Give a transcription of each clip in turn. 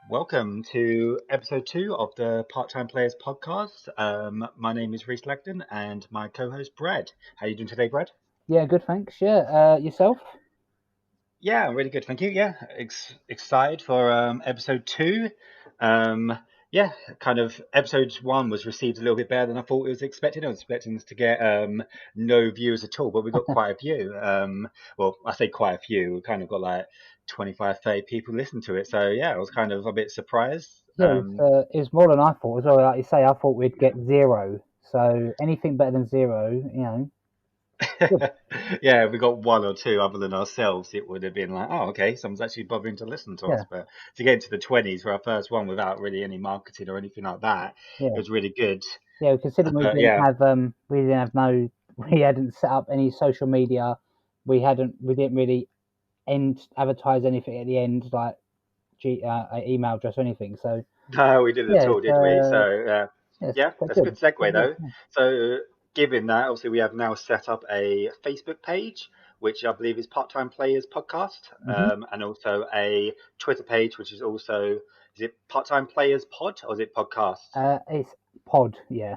welcome to Ep.2 of the Part-Time Players podcast. My name is Reese Legdon and my co-host Brad. How are you doing today, Brad? Yeah, good, thanks. Yeah, yourself? Yeah, I'm really good, thank you. Yeah, excited for Episode 2. Um, yeah, kind of Episode 1 was received a little bit better than I thought it was expected. I was expecting us to get no viewers at all, but we got quite a few. Well, I say quite a few. We kind of got like 25, 30 people listen to it. So yeah, I was kind of a bit surprised. Yeah, it's more than I thought as well. Like you say, I thought we'd get zero. So anything better than zero, good. Yeah, if we got one or two other than ourselves, it would have been like, oh, okay, someone's actually bothering to listen to us. Yeah, But to get into the 20s for our first one without really any marketing or anything like that, it yeah, was really good. yeah. Considering But yeah, we didn't have we hadn't set up any social media. We didn't really advertise anything at the end, like email address or anything. So no, we didn't at yeah, all, did we? So yeah, it's yeah, quite that's a good. good segue Quite good. though. So given that, obviously we have now set up a Facebook page, which I believe is Part-Time Players Podcast, Mm-hmm. and also a Twitter page, which is also, is it Part-Time Players Pod or is it Podcast? It's pod. Yeah,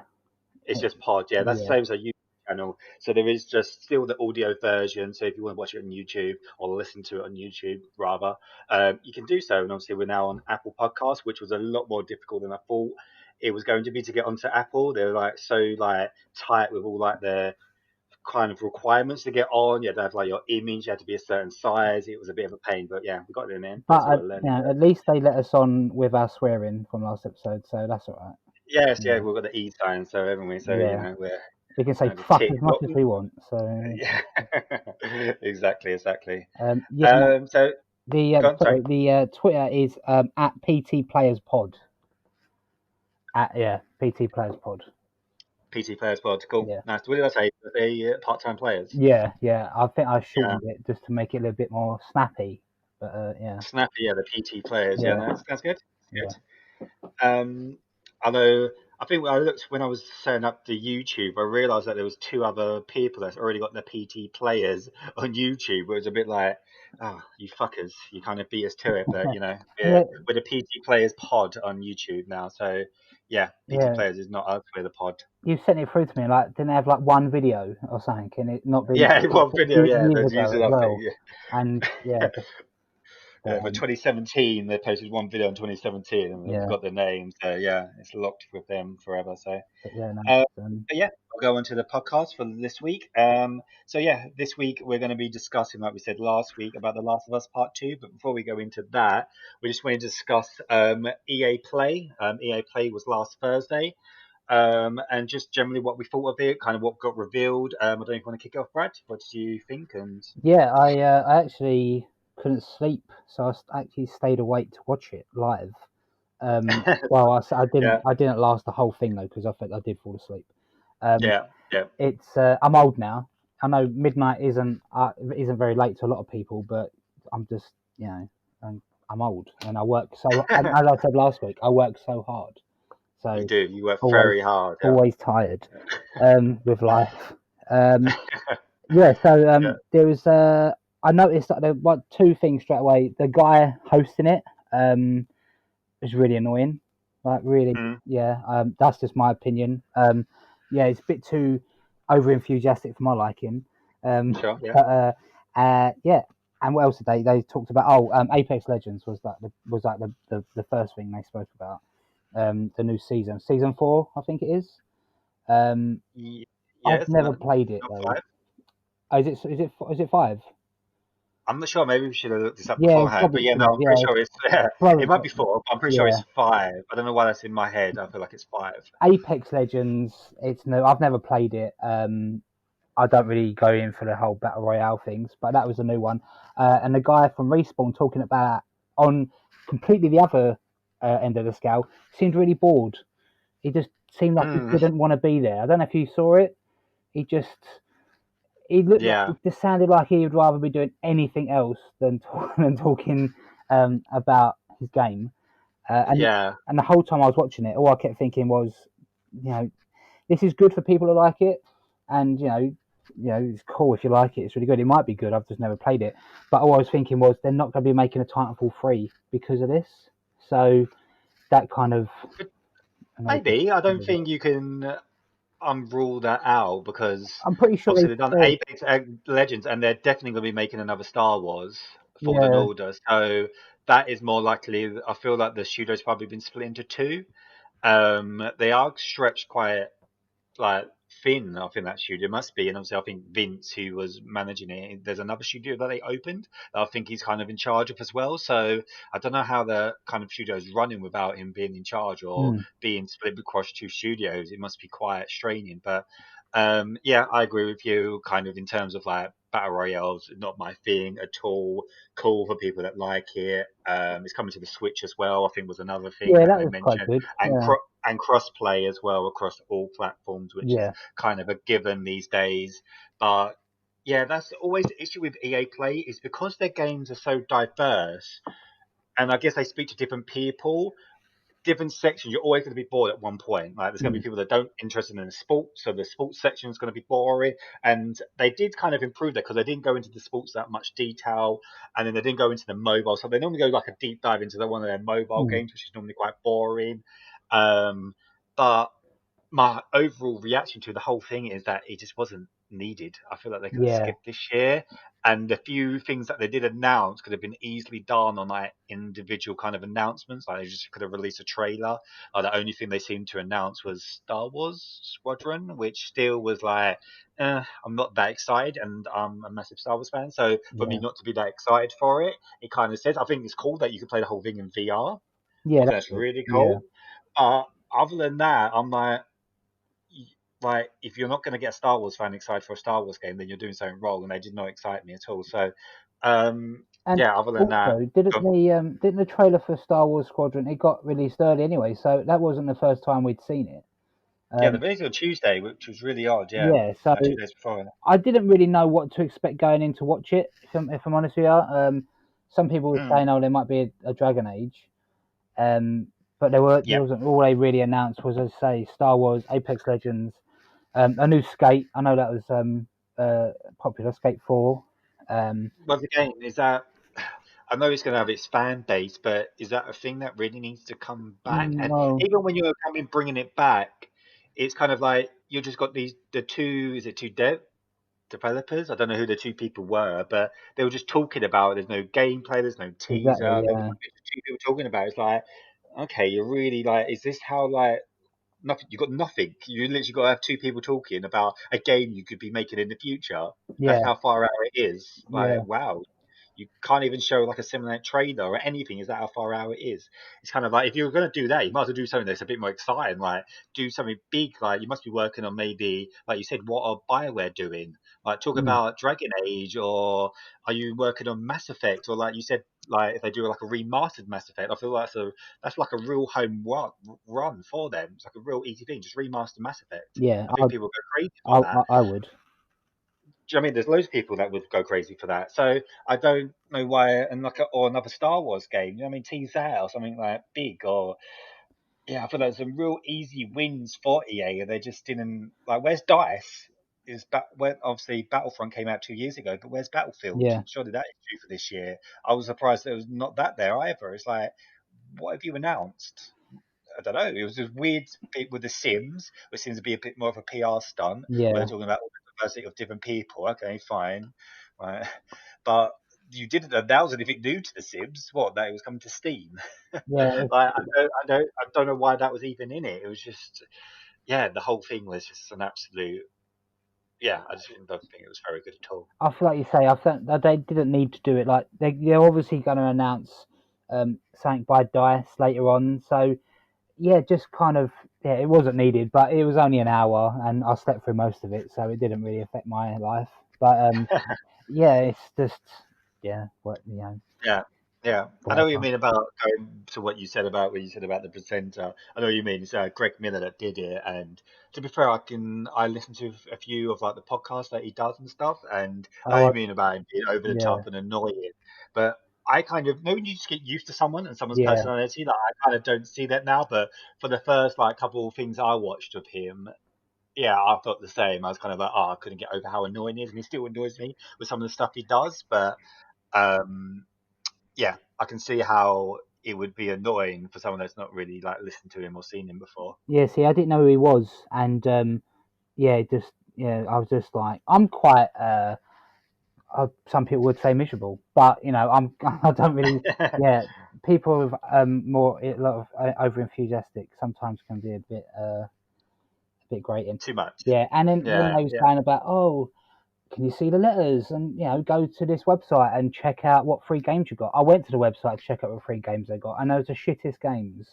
It's just pod, yeah. That's the yeah, same as a YouTube channel. So there is just still the audio version. So if you want to watch it on YouTube or listen to it on YouTube, rather, you can do so. And obviously, we're now on Apple Podcasts, which was a lot more difficult than I thought it was going to be to get onto Apple. They're like so like tight with all like the kind of requirements to get on. You had to have like your image, you had to be a certain size. It was a bit of a pain, but yeah, we got there in the end. But but it's all a learning curve. at least they let us on with our swearing from last episode, so that's all right. Yes, yeah, Yeah, we've got the E sign, so haven't we? So yeah. we're We can say kind of fuck tick. as much as we want. So Yeah, exactly. yeah, no, So, go on, sorry. the Twitter is at PTplayserpod. At PTplayserpod. PT Players Pod, cool. Yeah, Nice. What did I say? They part-time players. yeah. I think I Yeah, shortened it just to make it a little bit more snappy. But yeah, snappy. Yeah, the PT players. Yeah, yeah, no, that's good. yeah. Good. Although I think when I looked when I was setting up the YouTube, I realised that there was two other people that's already got the PT players on YouTube. It was a bit like, oh, you fuckers, you kind of beat us to it. But Yeah, we're the PT Players Pod on YouTube now. So yeah, PT yeah. Players is not us. We're the pod. You sent it through to me. Like, didn't have like one video or something? Can it not be Yeah, one video. Yeah, years there's ago usually as nothing. well? And Yeah. just but, For 2017, they posted one video in 2017, and they've yeah, got the name. So yeah, it's locked with them forever. So. but yeah, no. Uh, Um, but yeah, we'll go on to the podcast for this week. So yeah, this week we're going to be discussing, like we said last week, about The Last of Us Part 2. But before we go into that, we just want to discuss EA Play. EA Play was last Thursday, and just generally what we thought of it, kind of what got revealed. I don't know if you want to kick off, Brad. What did you think? And Yeah, I actually couldn't sleep, so actually stayed awake to watch it live. Well, yeah, I didn't last the whole thing though because I did fall asleep. Um, yeah, it's I'm old now. I know midnight isn't very late to a lot of people, but I'm just I'm old and I work so. And as I said last week, I work so hard, you so do. You work always very hard. Yeah, always tired with life. Um, Yeah, so yeah. there was I noticed that there were two things straight away. The guy hosting it was really annoying. Like really, Mm, yeah. That's just my opinion. Yeah, it's a bit too over enthusiastic for my liking. sure. Yeah. But yeah. And what else did they talked about? Oh, Apex Legends was like the first thing they spoke about. The new season 4, I think it is. Yeah, I've isn't never that played it not though. five? Oh, is it 5? I'm not sure. Maybe we should have looked this up Yeah, it's beforehand. probably But yeah, no, 5. I'm pretty Yeah, sure it's. Yeah, it close. might be four, but I'm pretty sure Yeah, it's five. I don't know why that's in my head. I feel like it's five. Apex Legends. It's no. I've never played it. I don't really go in for the whole battle royale things, but that was a new one. And the guy from Respawn talking about on completely the other end of the scale seemed really bored. He just seemed like he Hmm. didn't want to be there. I don't know if you saw it. He just he looked like Yeah. it just sounded like he would rather be doing anything else than than talking about his game. Uh, and Yeah. and the whole time I was watching it, all I kept thinking was, this is good for people who like it, and it's cool if you like it. It's really good. It might be good. I've just never played it, but all I was thinking was they're not going to be making a Titanfall 3 because of this. So that kind of But annoys me maybe I a don't little bit. think you can unrule that out because I'm pretty sure obviously they they've done said, Apex Legends and they're definitely going to be making another Star Wars Fallen yeah, Order. So that is more likely. I feel like the studio's probably been split into two. They are stretched quite like thin. I think that studio must be, and obviously I think Vince, who was managing it, there's another studio that they opened that I think he's kind of in charge of as well. So I don't know how the kind of studio is running without him being in charge or mm, being split across two studios. It must be quite straining. But yeah, I agree with you. Kind of in terms of like battle royales, not my thing at all. Cool for people that like it. It's coming to the Switch as well. I think was another thing yeah, that that they was quite mentioned, good. and Yeah, and cross play as well across all platforms, which is yeah, kind of a given these days. But yeah, that's always the issue with EA Play is because their games are so diverse, and I guess they speak to different people, different sections. You're always going to be bored at one point. Like there's going to be mm, people that don't interested in the sports, so the sports section is going to be boring. And they did kind of improve that because they didn't go into the sports that much detail, and then they didn't go into the mobile. So they normally go like a deep dive into one of their mobile mm, games, which is normally quite boring. Um, but my overall reaction to the whole thing is that it just wasn't needed. I feel like they could have yeah, skipped this year, and the few things that they did announce could have been easily done on like individual kind of announcements. Like they just could have released a trailer. The only thing they seemed to announce was Star Wars Squadron, which still was like, I'm not that excited, and I'm a massive Star Wars fan. So for me yeah, not to be that excited for it, it kind of says I think it's cool that you can play the whole thing in VR. I yeah, think that's that's good. really Yeah, cool. Other than that, I'm like if you're not going to get a Star Wars fan excited for a Star Wars game, then you're doing something wrong, and they did not excite me at all. So, and yeah. Other than that, also didn't the trailer for Star Wars Squadron, it got released early anyway, so that wasn't the first time we'd seen it. yeah, the Um, release on Tuesday, which was really odd. Yeah, yeah, so 2 days before. I didn't really know what to expect going in to watch it. If I'm honest with you, some people were Mm, saying, "Oh, there might be a Dragon Age," um, but there yeah, wasn't. All they really announced was, as I say, Star Wars, Apex Legends, a new Skate. I know that was popular, Skate 4. Um, once again, is that I know it's going to have its fan base, but is that a thing that really needs to come back? And well, even when you're coming bringing it back, it's kind of like you just got these the two is it two developers. I don't know who the two people were, but they were just talking about it. There's no gameplay, there's no exactly, teaser. There was yeah, just two people talking about it. It's like, okay, you're really like, is this how like nothing? You got nothing. You literally got to have two people talking about a game you could be making in the future. That's yeah, how far out it is. Like, yeah, wow. You can't even show like a simulated trailer or anything. Is that how far out it is? It's kind of like if you're going to do that, you might as well do something that's a bit more exciting. Like do something big. Like you must be working on maybe, like you said, what are Bioware doing? Like talk mm, about Dragon Age, or are you working on Mass Effect, or like you said, like if they do like a remastered Mass Effect, I feel like that's like a real home run for them. It's like a real easy thing. Just remaster Mass Effect. yeah. I think people go crazy for that. I would. Do you know what I mean? There's loads of people that would go crazy for that. So I don't know why, and like or another Star Wars game. You know what I mean? Tease that or something like big, or yeah. I feel like some real easy wins for EA. And they just didn't like. Where's Dice? Where obviously Battlefront came out 2 years ago, but where's Battlefield? Yeah, Surely that is due for this year. I was surprised there was not that there either. It's like, what have you announced? I don't know. It was a weird bit with the Sims, which seems to be a bit more of a PR stunt, where they're yeah, talking about all the diversity of different people. Okay, fine, right. But you didn't announce anything new to the Sims. What? That it was coming to Steam. yeah. Like I don't know why that was even in it. It was just, yeah, the whole thing was just an absolute, yeah. I just don't think it was very good at all. I feel like you say. I think that they didn't need to do it. Like they're obviously going to announce something by Dice later on. So yeah, just kind of yeah, it wasn't needed, but it was only an hour, and I slept through most of it, so it didn't really affect my life. But yeah, it's just yeah, what Yeah, yeah. I know what you whatever. mean about going to what you said about what you said about the presenter. I know what you mean. It's Greg Miller that did it, and to be fair, I listen to a few of like the podcasts that he does and stuff, and I know what Oh you mean about it being over the yeah, top and annoying. But I kind of know when you just get used to someone and someone's yeah, personality. Like I kind of don't see that now, but for the first like couple of things I watched of him, yeah, I thought the same. I was kind of like, oh, I couldn't get over how annoying he is, and he still annoys me with some of the stuff he does, but. Um, yeah, I can see how. it would be annoying for someone that's not really like listened to him or seen him before. Yeah, see, I didn't know who he was, and yeah, just yeah, I was just like, I'm quite some people would say miserable, but I'm I don't really yeah. People with more a lot of over enthusiastic sometimes can be a bit grating. Too much. Yeah, and then Yeah, they were yeah. saying about, oh, can you see the letters, and go to this website and check out what free games you got. I went to the website to check out what free games they got, and those are shittest games.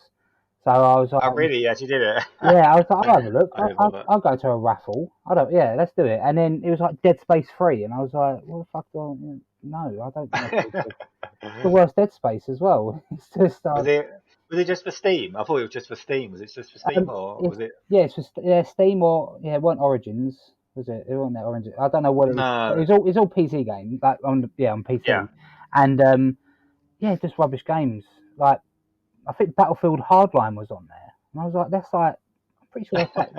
So I was I like, really actually did it. yeah, I was like, I'll have a look. I thought that. I'll go to a raffle. I don't. Yeah, let's do it. And then it was like Dead Space 3, and I was like, what the fuck do I? No, I don't want to. It's the worst Dead Space as well. It's just Was it was it just for Steam? I thought it was just for Steam. Was it just for Steam or it's was it? yeah, it's just Steam or it wasn't Origins, was it? It wasn't that Origins. I don't know what it was. But No. it's all PC game, like on Yeah. PC, and yeah, just rubbish games. Like I think Battlefield Hardline was on there, and I was like, that's like I'm pretty sure that's like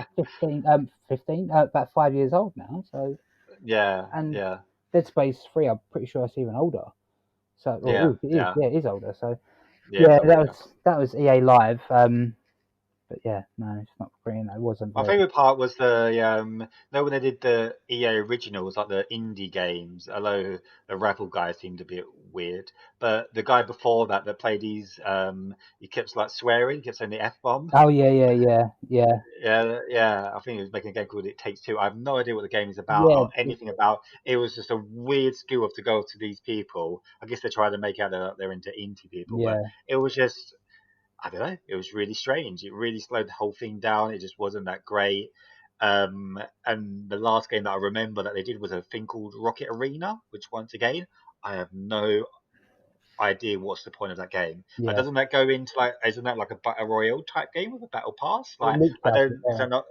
15, about 5 years old now. So Yeah. and Yeah. Dead Space 3, I'm pretty sure it's even older. So well, Yeah. it is, Yeah. yeah, it is older. So Yeah. yeah, It's older. Yeah. that was EA Live. But yeah, no, it's not brilliant. It wasn't My very. favorite part was the no when they did the EA originals like the indie games. Although the Ravel guy seemed a bit weird, but the guy before that played these he kept like swearing, he kept saying the F bomb. Oh yeah, yeah, yeah, yeah, Yeah, yeah. I think he was making a game called It Takes Two. I have no idea what the game is about yeah, or anything about. It was just a weird skill of to go to these people. I guess they're trying to make out that they're into indie people, but yeah, it was just I don't know. It was really strange. It really slowed the whole thing down. It just wasn't that great. And the last game that I remember that they did was a thing called Rocket Arena, which once again I have no idea what's the point of that game. Like, yeah. doesn't that go into like isn't that like a battle royale type game with a battle pass? It Like looks I like it. don't. Yeah, So not.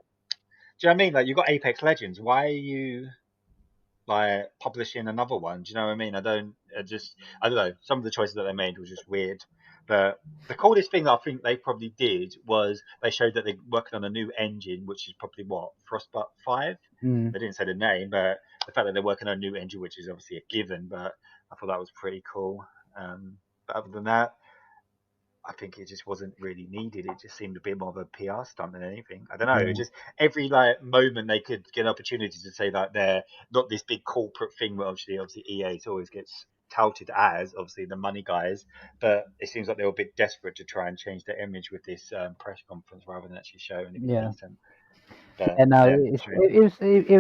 Do you know what I mean? Like you got Apex Legends. Why are you like publishing another one? Do you know what I mean? I don't know. Some of the choices that they made was just weird. But the coolest thing I think they probably did was they showed that they're working on a new engine, which is probably what Frostbite 5. mm, They didn't say the name, but the fact that they're working on a new engine, which is obviously a given. But I thought that was pretty cool. But other than that, I think it just wasn't really needed. It just seemed a bit more of a PR stunt than anything. I don't know. It yeah, just every like moment they could get opportunities to say that they're not this big corporate thing. But obviously EA always gets touted as obviously the money guys. But it seems like they were a bit desperate to try and change their image with this press conference rather than actually show anything yeah. decent. But Yeah, no, yeah, strange. it was it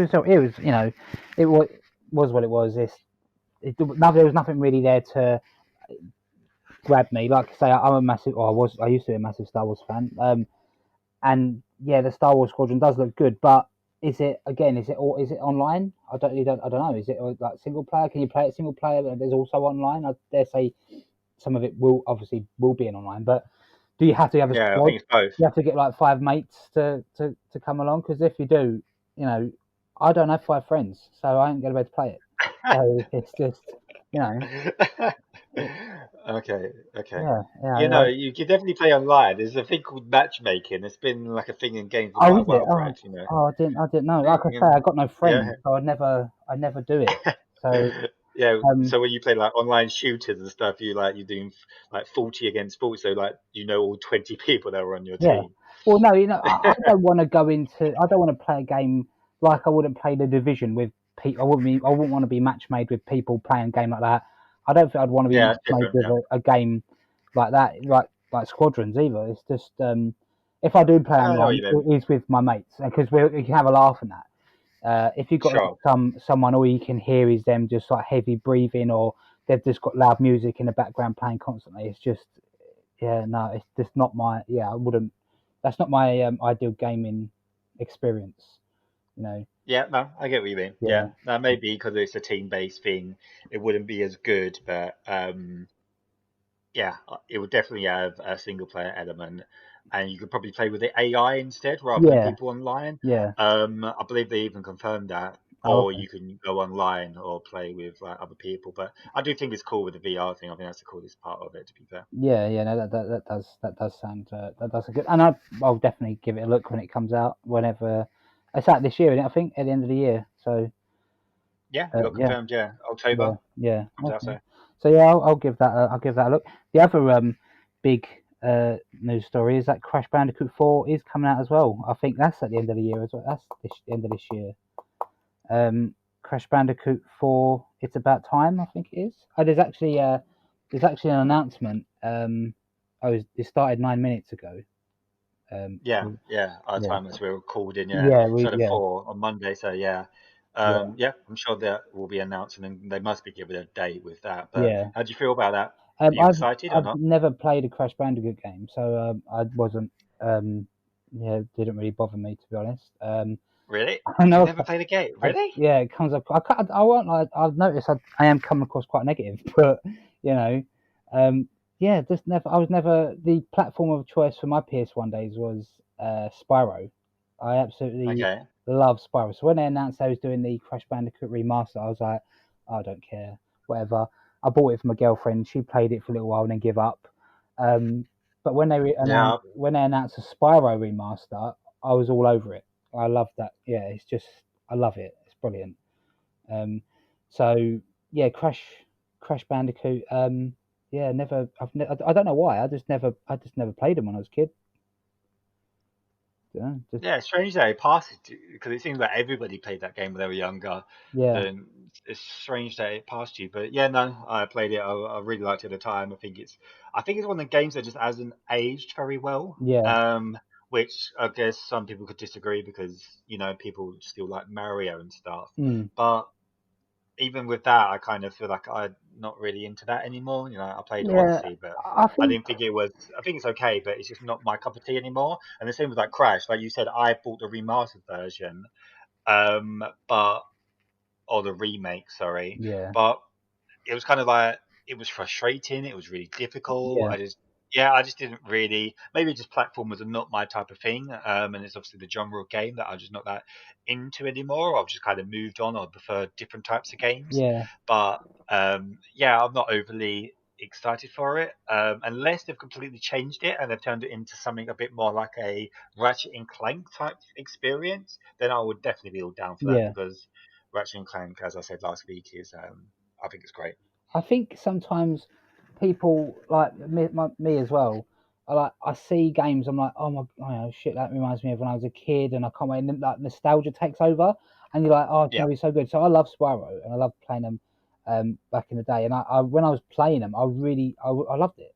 was what it was. There was nothing really there to grab me. Like I say, I'm a massive, or I used to be a massive Star Wars fan. And yeah, the Star Wars Squadron does look good, but is it online? I don't know. Is it like single player? Can you play it single player? But there's also online. I dare say some of it will be in online, but do you have to have a Yeah, I squad? think it's both. You have to get like five mates to come along, because if you do, I don't have five friends, so I ain't gonna be able to play it. So it's just, you know, it, Okay, okay. yeah, You yeah. know, you can definitely play online. There's a thing called matchmaking. It's been like a thing in games for Oh, quite a is it? while, Oh, Brad. You know. I didn't know. Like I You say, can- I got no yeah. friends, so I never do it. So, Yeah. um, So when you play like online shooters and stuff, you're doing like 40 against 40. So like you know all 20 people that are on your yeah. team. Well, no, I don't want to go into. I don't want to play a game like I wouldn't play the Division with people. I wouldn't want to be match made with people playing a game like that. I don't think I'd want to be Yeah, match it's made different. with Yeah. a game like that, like Squadrons either. It's just if I do play I know what online, you mean. it is with my mates, because we can have a laugh and that. If you've got like Sure. someone, all you can hear is them just like heavy breathing, or they've just got loud music in the background playing constantly. It's just, yeah, no, it's just not my, yeah, I wouldn't. That's not my ideal gaming experience. You know, Yeah, no, I get what you mean. yeah, Yeah, now maybe because it's a team-based thing, it wouldn't be as good, but yeah, it would definitely have a single player element, and you could probably play with the AI instead rather than yeah, people online. yeah. I believe they even confirmed that, Oh, or okay. you can go online or play with like other people. But I do think it's cool with the VR thing. I think that's the coolest part of it, to be fair. Yeah, yeah. No, that does sound good, and I'll definitely give it a look when it comes out. Whenever it's out this year, isn't it? I think at the end of the year. So Yeah, it got yeah. confirmed. Yeah, Yeah, October yeah. comes out. Okay. So So yeah, I'll give that. I'll give that a look. The other big news story is that Crash Bandicoot 4 is coming out as well. I think that's at the end of the year as well. That's the end of this year. Crash Bandicoot 4, It's About Time, I think it is. Oh, there's actually an announcement. It started 9 minutes ago. Yeah, yeah. Our Yeah, time as we were called in, yeah. yeah, So the yeah, four on Monday. So yeah, yeah, yeah. I'm sure that will be announcing, and they must be giving a date with that. But yeah. how do you feel about that? Are you I've excited or I've not? never played a Crash Bandicoot game, so I wasn't. Yeah, didn't really bother me to be honest. Really? I You've know never played a game? Really? yeah, it comes up. I won't lie. I've noticed I am coming across quite negative, but you know, um, yeah, just never. I was never the platform of choice for my PS1 days was Spyro. I absolutely Okay. love Spyro. So when they announced they was doing the Crash Bandicoot remaster, I was like, I don't care, whatever. I bought it for my girlfriend. She played it for a little while and then give up. Um, but Yeah. when they announced a Spyro remaster, I was all over it. I love that. Yeah, it's just I love it. It's brilliant. Um, so yeah, Crash Bandicoot. Yeah, never. I don't know why. I just never played them when I was a kid. You know, just Yeah, it's strange that it passed because it seems like everybody played that game when they were younger. yeah, Then it's strange that it passed you. But yeah, no, I played it. I really liked it at the time. I think it's one of the games that just hasn't aged very well. yeah, Which I guess some people could disagree because people still like Mario and stuff. mm, But even with that, I kind of feel like I'm not really into that anymore. I played yeah. Odyssey, but I I think didn't think it was. I think it's okay, but it's just not my cup of tea anymore. And the same with like Crash, like you said, I bought the remastered version, um, but or the remake, sorry, yeah, but it was kind of like it was frustrating. It was really difficult. yeah, I just didn't really. Maybe just platformers are not my type of thing. And it's obviously the genre of game that I'm just not that into anymore. I've just kind of moved on. I prefer different types of games. yeah, But yeah, I'm not overly excited for it unless they've completely changed it and they've turned it into something a bit more like a Ratchet and Clank type experience. Then I would definitely be all down for that yeah. because Ratchet and Clank, as I said last week, is I think it's great. I think sometimes people like me as well. I see games. I'm like, oh shit, that reminds me of when I was a kid, and I can't wait. And then, like nostalgia takes over, and you're like, oh, it's Yeah, gonna be so good. So I love Spyro, and I love playing them back in the day. And I when I was playing them, I loved it.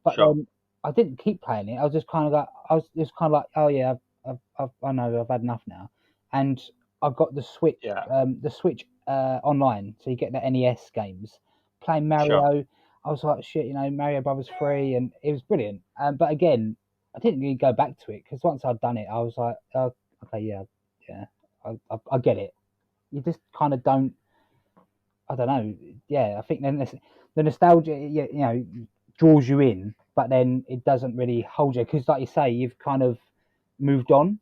But sure. then I didn't keep playing it. I was just kind of like, I was just kind of like, oh yeah, I know I've had enough now, and I got Yeah, the Switch online, so you get the NES games. Playing sure. Mario, I was like, shit, Mario Brothers 3, and it was brilliant. But again, I didn't really go back to it because once I'd done it, I was like, oh, okay, yeah, yeah, I get it. You just kind of don't. I don't know. Yeah, I think then the nostalgia, yeah, draws you in, but then it doesn't really hold you because, like you say, you've kind of moved on.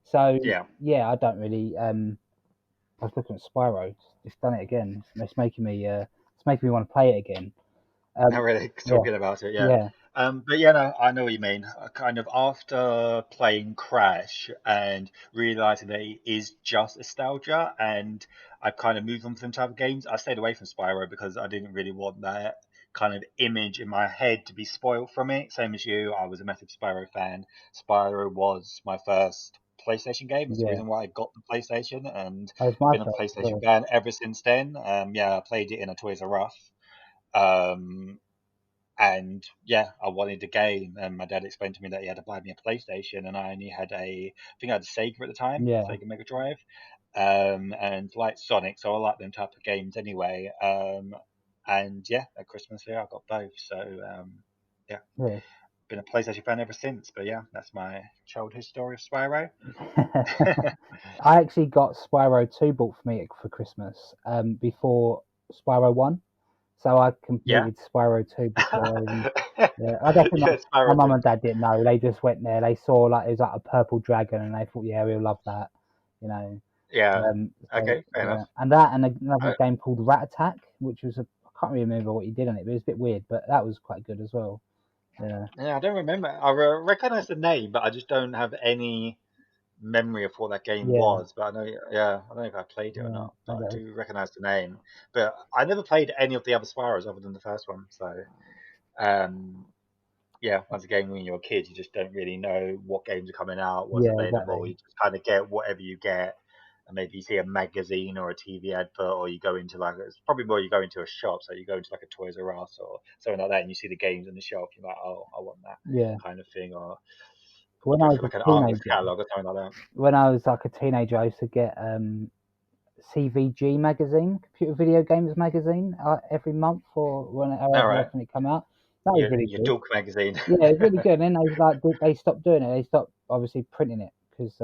So Yeah, yeah, I don't really. I was looking at Spyro. It's done it again. It's making me. It's making me want to play it again. not really Yeah, talking about it. Yeah. yeah, But yeah, no, I know what you mean. Kind of after playing Crash and realizing that it is just nostalgia, and I kind of moved on from type of games. I stayed away from Spyro because I didn't really want that kind of image in my head to be spoiled from it. Same as you, I was a massive Spyro fan. Spyro was my first PlayStation game. That's the yeah. reason why I got the PlayStation, and That was my been a first as PlayStation well. fan ever since then. Yeah, I played it in a Toys R Us. Um, and yeah, I wanted the game, and my dad explained to me that he had to buy me a PlayStation, and I only had I think I had a Sega at the time, Yeah, Sega Mega Drive, and like Sonic, so I like them type of games anyway. And yeah, at Christmas here I got both, so yeah, yeah. been a PlayStation fan ever since. But yeah, that's my childhood story of Spyro. I actually got Spyro 2 bought for me for Christmas before Spyro 1. So I Yeah, completed Spyro 2 before I even. Yeah, I don't think yeah, my Spyro mum too. and dad didn't know. They just went there. They saw like it was like a purple dragon, and they thought, yeah, we'll love that, you know. Yeah, So okay, fair yeah, enough. and that and another game called Rat Attack, which was I can't really remember what you did on it, but it was a bit weird, but that was quite good as well. Yeah, Yeah, I don't remember. I recognize the name, but I just don't have any memory of what that game yeah, was. But I know, yeah, I don't know if I played it or yeah. not, but Maybe I that was, do recognize the name. But I never played any of the other Spyros other than the first one. So, um, yeah, once again, when you're a kid, you just don't really know what games are coming out, what's Yeah, available. exactly. You just kind of get whatever you get. And maybe you see a magazine or a TV advert, or you go into like, it's probably more you go into a shop. So you go into like a Toys R Us or something like that, and you see the games on the shelf. You're like, oh, I want that Yeah. kind of thing. Or you When I go was through a like an artist teenager, catalog or something like that. I used to get CVG magazine, Computer Video Games magazine, every month or whenever All right, often it come out. That was really your good. Dork magazine. Yeah, it was really good. And then they stopped doing it. They stopped obviously printing it because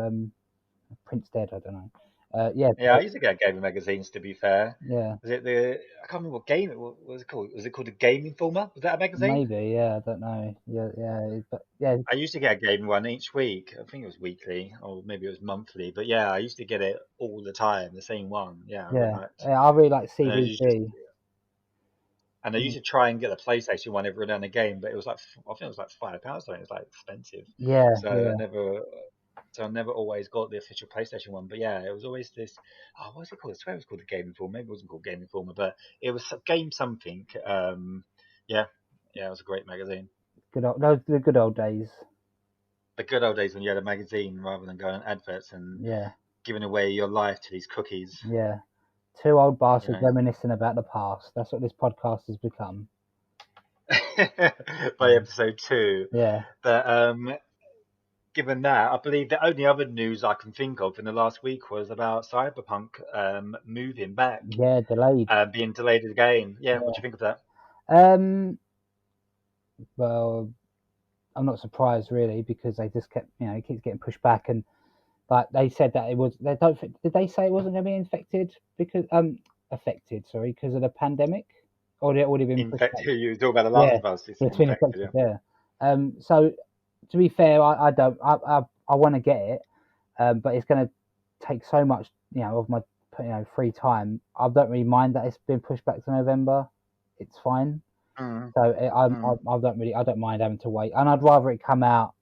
print's dead. I don't know. Yeah, Yeah, I used to get gaming magazines. To be fair, yeah, was it the I can't remember what was it called? Was it called the Game Informer? Was that a magazine? maybe. Yeah, I don't know. Yeah, yeah, but yeah, I used to get a gaming one each week. I think it was weekly, or maybe it was monthly. But yeah, I used to get it all the time, the same one. Yeah, I really yeah, liked. yeah. I really like And I used to, CVG. and I used to try and get the PlayStation one every now and again, but it was like I think it was like £5. Something. It was like expensive, Yeah, so yeah, I never always got the official PlayStation one. But yeah, it was always this. Oh, what's it called? I swear it was called the Game Informer. Maybe it wasn't called Game Informer, but it was Game something. Yeah, yeah, it was a great magazine. good old those the good old days. The good old days when you had a magazine rather than going on adverts and Yeah, giving away your life to these cookies. yeah. Two old You bastards know, reminiscing about the past. That's what this podcast has become. by episode 2. Yeah, But given that, I believe the only other news I can think of in the last week was about Cyberpunk moving back, yeah, delayed. being delayed again. Yeah, what do you Yeah. think of that? Well, I'm not surprised really because they just kept, it keeps getting pushed back, and like they said that it was. They don't. Did they say it wasn't going to be infected because affected? Sorry, because of the pandemic, or had it already been pushed back? Infected, you talk about The Last Yeah, of Us, it's it's been infected, affected. yeah. Yeah. So to be fair, I don't. I want to get it, but it's going to take so much, of my free time. I don't really mind that it's been pushed back to November. It's fine. Mm, So mm. I don't mind having to wait, and I'd rather it come out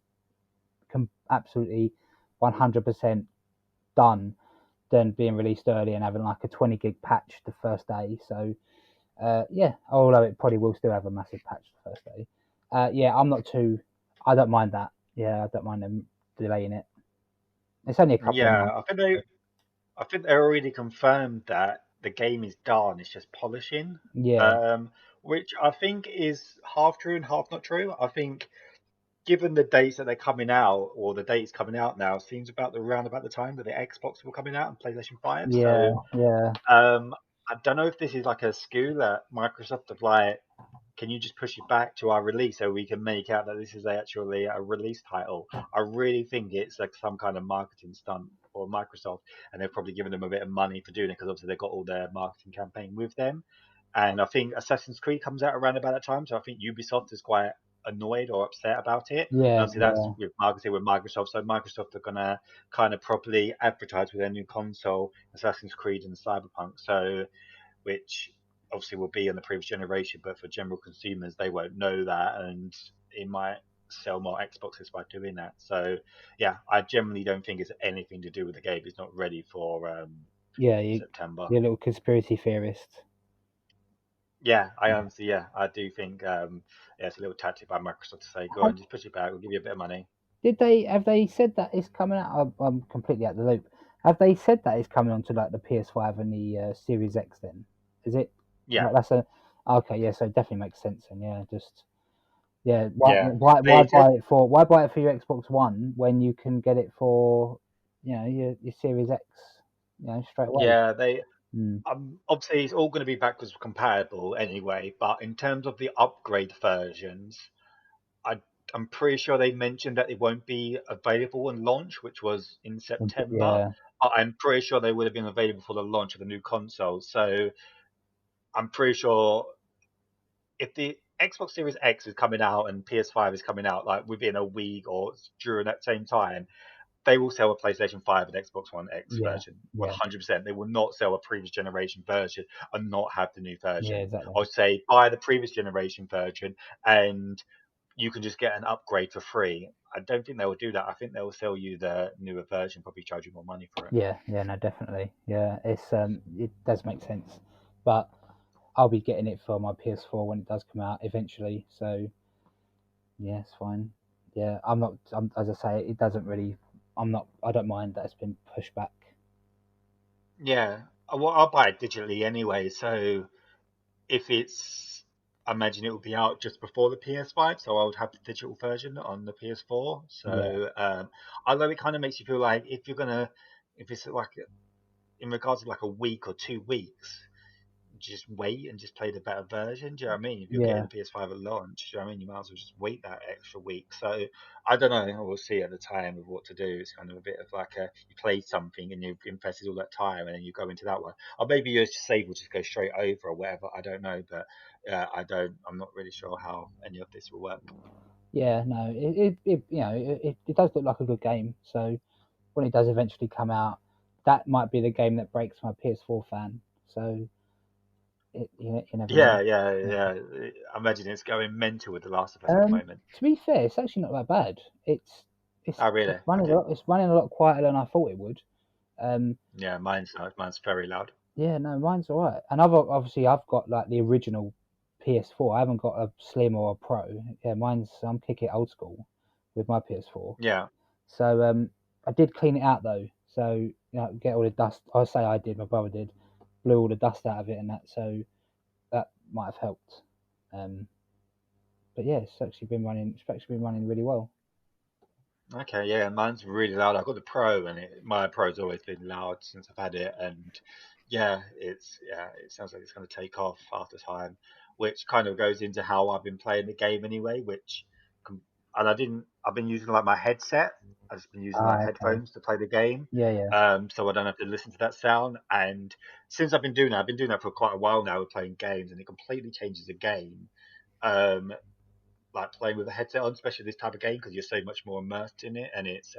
absolutely 100% done than being released early and having like a 20 gig patch the first day. So yeah, although it probably will still have a massive patch the first day. Yeah, I don't mind that. Yeah, I don't mind them delaying it. It's only a couple of Yeah, months. I think they already confirmed that the game is done. It's just polishing, Yeah, um, which I think is half true and half not true. I think given the dates that they're coming out, or the dates coming out now, seems about the round about the time that the Xbox were coming out and PlayStation 5. yeah, So yeah, I don't know if this is like a skew that Microsoft have like, can you just push it back to our release so we can make out that this is actually a release title? I really think it's like some kind of marketing stunt for Microsoft, and they've probably given them a bit of money for doing it because obviously they've got all their marketing campaign with them. And I think Assassin's Creed comes out around about that time, so I think Ubisoft is quite annoyed or upset about it. And yeah, obviously that's yeah, with marketing with Microsoft, so Microsoft are gonna kind of properly advertise with their new console, Assassin's Creed and Cyberpunk. So which obviously will be in the previous generation, but for general consumers, they won't know that, and it might sell more Xboxes by doing that. So, yeah, I generally don't think it's anything to do with the game. It's not ready for yeah. September. You're a little conspiracy theorist. Yeah, I honestly, yeah, I do think yeah, it's a little tactic by Microsoft to say, go on, just push it back. We'll give you a bit of money. Did they have they said that it's coming out? I'm completely out the loop. Have they said that it's coming onto like the PS5 and the Series X? Then is it? Yeah, Like, that's a okay. Yeah, so it definitely makes sense. And yeah, just yeah. yeah. They said, Why buy it for your Xbox One when you can get it for your Series X straight away? yeah, they Mm. obviously it's all going to be backwards compatible anyway, but in terms of the upgrade versions, I I'm pretty sure they mentioned that it won't be available on launch, which was in September. Yeah, I'm pretty sure they would have been available for the launch of the new console. So I'm pretty sure if the Xbox Series X is coming out and PS5 is coming out like within a week or during that same time, they will sell a PlayStation 5 and Xbox One X yeah, version. yeah, 100%. They will not sell a previous generation version and not have the new yeah. version. I Exactly. would say buy the previous generation version and you can just get an upgrade for free. I don't think they will do that. I think they will sell you the newer version, probably charge you more money for it. Yeah, yeah, no, definitely. Yeah, it does make sense, but I'll be getting it for my PS4 when it does come out eventually. So Yeah, it's fine. Yeah, I'm not. As I say, it doesn't really. I'm not. I don't mind that it's been pushed back. Yeah, well, I'll buy it digitally anyway. So if it's, I imagine it will be out just before the PS5, so I would have the digital version on the PS4. Yeah, So although it kind of makes you feel like if you're gonna, if it's like in regards to like a week or 2 weeks, just wait and just play the better version. Do you know what I mean? If you're getting yeah, the PS5 at launch, do you know what I mean? You might as well just wait that extra week. So I don't know. We'll see at the time of what to do. It's kind of a bit of like a you play something and you've invested all that time and then you go into that one. Or maybe your save will just go straight over or whatever. I don't know, but I don't. I'm not really sure how any of this will work. yeah. No, it you know, it does look like a good game. So when it does eventually come out, that might be the game that breaks my PS4 fan. So you never know. Yeah, yeah, Yeah. yeah. I imagine it's going mental with The Last of Us at the moment. To be fair, it's actually not that bad. It's Oh, it's really? running a Okay. lot. It's running a lot quieter than I thought it would. Um, Yeah, mine's very loud. yeah, no, mine's alright. And obviously I've got like the original PS4. I haven't got a Slim or a Pro. Yeah, I'm kicking it old school with my PS4. Yeah. So I did clean it out though. So get all the dust. I say I did. My brother did. Blew all the dust out of it and that. So that might have helped. Um, but yeah, it's actually been running. It's actually been running really well. Okay, yeah, mine's really loud. I've got the Pro, and my Pro's always been loud since I've had it, and yeah, it sounds like it's going to take off after time, which kind of goes into how I've been playing the game anyway. Com- and I've been using like my headset. I've just been using like Ah, okay. headphones to play the game, Yeah, yeah, so I don't have to listen to that sound. And since I've been doing that for quite a while now with playing games, and it completely changes the game. Um, like playing with a headset on, especially this type of game because you're so much more immersed in it, and it's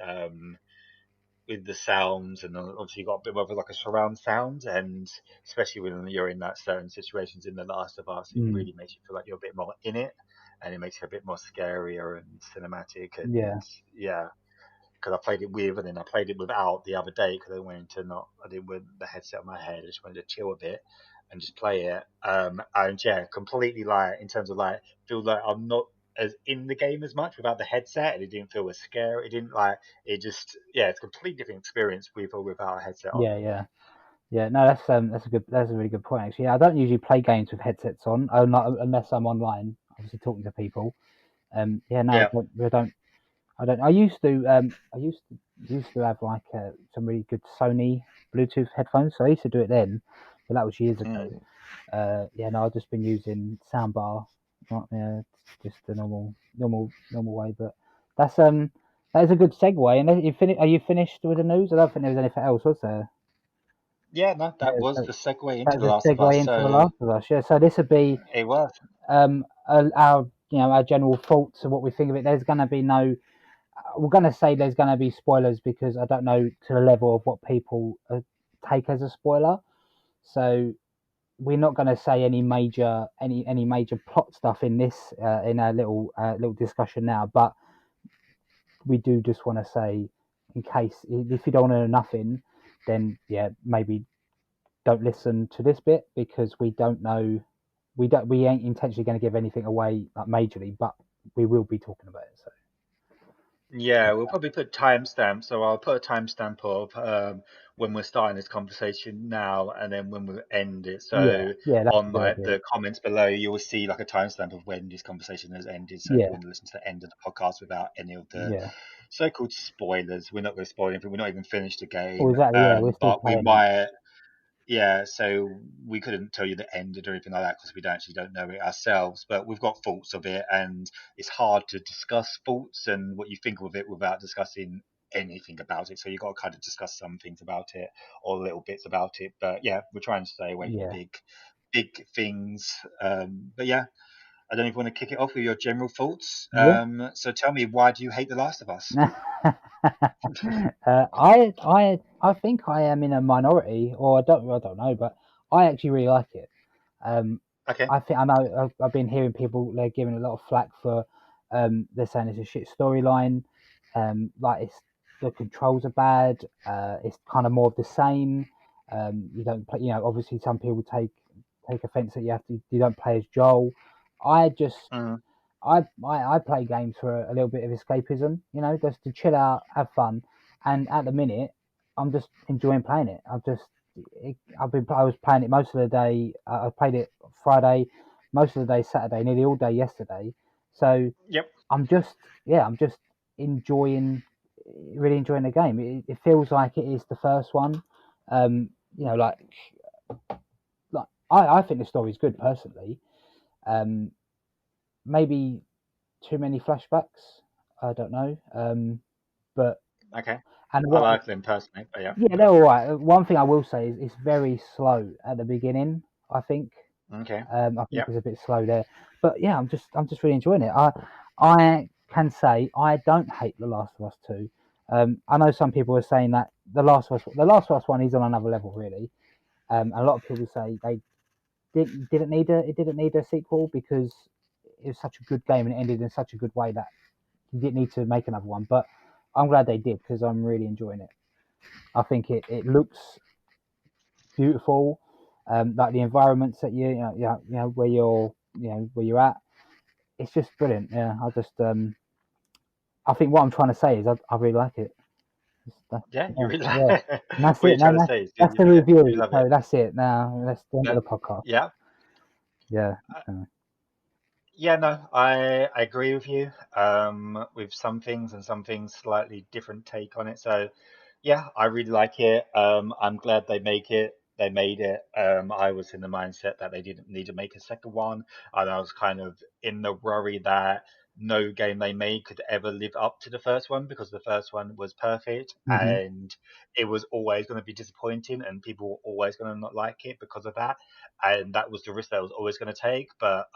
with the sounds, and obviously you got a bit more of like a surround sound, and especially when you're in that certain situations in The Last of Us, it mm, really makes you feel like you're a bit more in it, and it makes it a bit more scarier and cinematic, and yeah, yeah, because I played it with and then I played it without the other day because I wanted to not I didn't want the headset on my head. I just wanted to chill a bit and just play it. And yeah, completely like in terms of like feel like I'm not as in the game as much without the headset, and it didn't feel as scary. It didn't like it just yeah, it's a completely different experience with or without a headset on. yeah, yeah. Yeah, no, that's a really good point actually. Yeah, I don't usually play games with headsets on, not, unless I'm online, obviously talking to people. Yeah, no, Yeah. I don't. I used to have like some really good Sony Bluetooth headphones. So I used to do it then, but that was years ago. Mm. Yeah, no, I've just been using soundbar, not yeah, just the normal way. But that's that is a good segue. And are you finished with the news? I don't think there was anything else, was there? Yeah, no, that Yeah, was so the segue into that's The a Last of segue Us. into The So Last of Us. Yeah, so this would be it was. our our general thoughts of what we think of it. There's going to be no. We're going to say there's going to be spoilers because I don't know to the level of what people take as a spoiler. So we're not going to say any major plot stuff in this in our little discussion now. But we do just want to say, in case if you don't want to know nothing, then yeah, maybe don't listen to this bit because we don't know we ain't intentionally going to give anything away like majorly, but we will be talking about it. So Yeah, we'll probably put timestamps. So I'll put a timestamp of when we're starting this conversation now, and then when we end it. yeah, So yeah, that's a on good like idea. the comments below, you will see like a timestamp of when this conversation has ended. So if you Yeah, want to listen to the end of the podcast without any of the yeah. so-called spoilers, we're not going to spoil anything. We're not even finished the Oh, game, exactly. Yeah, we're still but we playing it. might. Yeah, so we couldn't tell you the ending or anything like that because we don't know it ourselves. But we've got thoughts of it, and it's hard to discuss thoughts and what you think of it without discussing anything about it. So you've got to kind of discuss some things about it or little bits about it. But yeah, we're trying to stay away from Yeah, big things. But yeah, I don't even want to kick it off with your general thoughts. yeah. So tell me, why do you hate The Last of Us? I think I am in a minority, or I don't know, but I actually really like it. Um, Okay. I think I know I've been hearing people they're giving a lot of flack for they're saying it's a shit storyline, like it's the controls are bad, it's kind of more of the same. You don't play, obviously some people take offense that you don't play as Joel. I just Mm. I play games for a little bit of escapism, just to chill out, have fun, and at the minute, I'm just enjoying playing it. I was playing it most of the day. I played it Friday, most of the day Saturday, nearly all day yesterday. So Yep. I'm just enjoying, really enjoying the game. It feels like it is the first one. Um, you know, like I think the story's good personally. Um, maybe too many flashbacks. I don't know. But Okay. and I what? like them personally, but yeah, Yeah, go they're all for it. right. One thing I will say is it's very slow at the beginning. I think. Okay. I think Yep. it's a bit slow there. But yeah, I'm just really enjoying it. I can say I don't hate The Last of Us 2. I know some people are saying that The Last of Us 1 is on another level, really. A lot of people say they didn't need a sequel because it was such a good game and it ended in such a good way that you didn't need to make another one. But I'm glad they did because I'm really enjoying it. I think it looks beautiful. Like the environments that where you're at. It's just brilliant. Yeah, I think what I'm trying to say is I really like it. Yeah, you Yeah, really yeah. And that's what it. you're No, trying to say is that's the yeah, you review. love it. So that's it. Now let's do No, another podcast. yeah. Yeah. Yeah, no, I agree with you. With some things and some things slightly different take on it. So yeah, I really like it. I'm glad they make it. They made it. I was in the mindset that they didn't need to make a second one, and I was kind of in the worry that no game they made could ever live up to the first one because the first one was perfect Hmm. and it was always going to be disappointing and people were always going to not like it because of that, and that was the risk that I was always going to take. But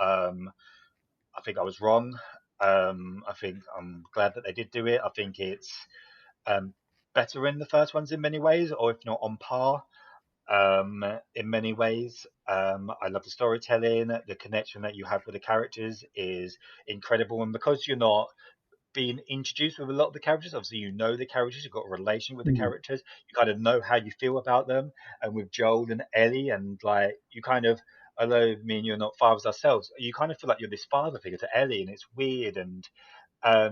I think I was wrong. I think I'm glad that they did do it. I think it's um, better in the first ones in many ways, or if not on par in many ways. I love the storytelling, the connection that you have with the characters is incredible, and because you're not being introduced with a lot of the characters, obviously you know the characters, you've got a relation with the Mm. characters, you kind of know how you feel about them, and with Joel and Ellie, and like you kind of. Although me and you are not fathers ourselves, you kind of feel like you're this father figure to Ellie, and it's weird, and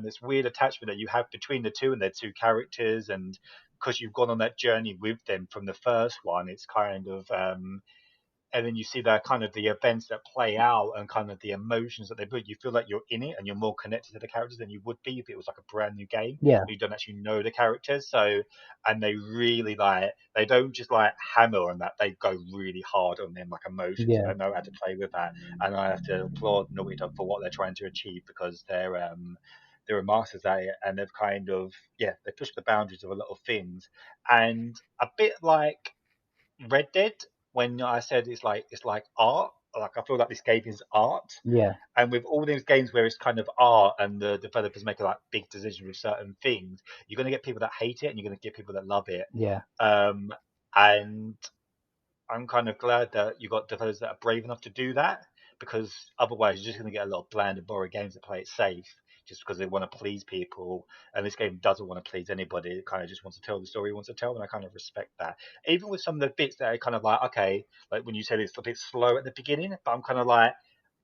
this weird attachment that you have between the two and their two characters, and because you've gone on that journey with them from the first one, it's kind of and then you see that kind of the events that play out and kind of the emotions that they put. You feel like you're in it and you're more connected to the characters than you would be if it was like a brand new game Yeah. where you don't actually know the characters. So, and they really like they don't just like hammer on that; they go really hard on them like emotions, and Yeah. they know how to play with that. And I have to applaud Naughty Dog for what they're trying to achieve because they're masters at it, and they've kind of they push the boundaries of a lot of things, and a bit like Red Dead, when I said it's like art, like I feel like this game is art. Yeah. And with all these games where it's kind of art and the developers make like big decisions with certain things, you're gonna get people that hate it and you're gonna get people that love it. Yeah. Um, and I'm kind of glad that you got developers that are brave enough to do that because otherwise you're just going to get a lot of bland and boring games that play it safe just because they want to please people. And this game doesn't want to please anybody. It kind of just wants to tell the story it wants to tell, and I kind of respect that. Even with some of the bits that are kind of like, okay, like when you said it's a bit slow at the beginning, but I'm kind of like,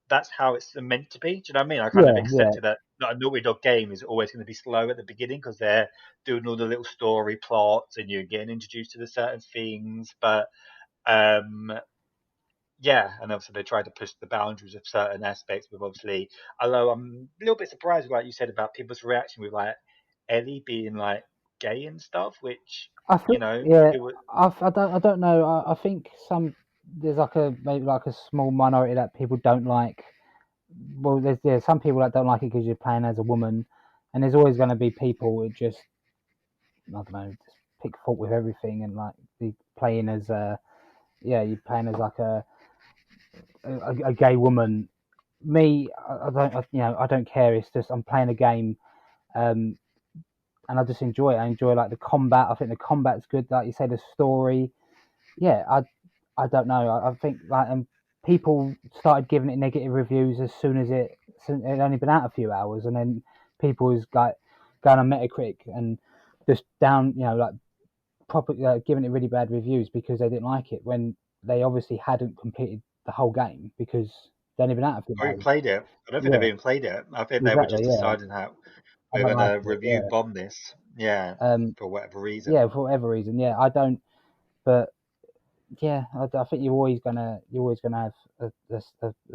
that's how it's meant to be. Do you know what I mean? I kind of Yeah. Yeah. accepted that not a Naughty Dog game is always going to be slow at the beginning because they're doing all the little story plots and you're getting introduced to the certain things, but um, yeah, and obviously they tried to push the boundaries of certain aspects with obviously, although I'm a little bit surprised with like you said about people's reaction with like Ellie being like gay and stuff, which I think. Yeah. it was I don't know. I think there's like a maybe like a small minority that people don't like. Well, there's some people that don't like it because you're playing as a woman, and there's always going to be people who just I don't know, just pick fault with everything and like be playing as you're playing as like a gay woman. Me, I don't, I don't care. It's just I'm playing a game, um, and I just enjoy it. I enjoy like the combat. I think the combat's good. Like you say, the story. Yeah, I don't know. I think like people started giving it negative reviews as soon as it had only been out a few hours, and then people was like going on Metacritic and just down, like proper giving it really bad reviews because they didn't like it when they obviously hadn't completed the whole game because They've even out a few Or even days. played it. I don't think they've Yeah, even played it. I think they were exactly. just Yeah, deciding how I we're don't like gonna it. review Yeah. bomb this. Yeah, Um. for whatever reason. Yeah, for whatever reason. Yeah, I don't. But yeah, I think you're always gonna have a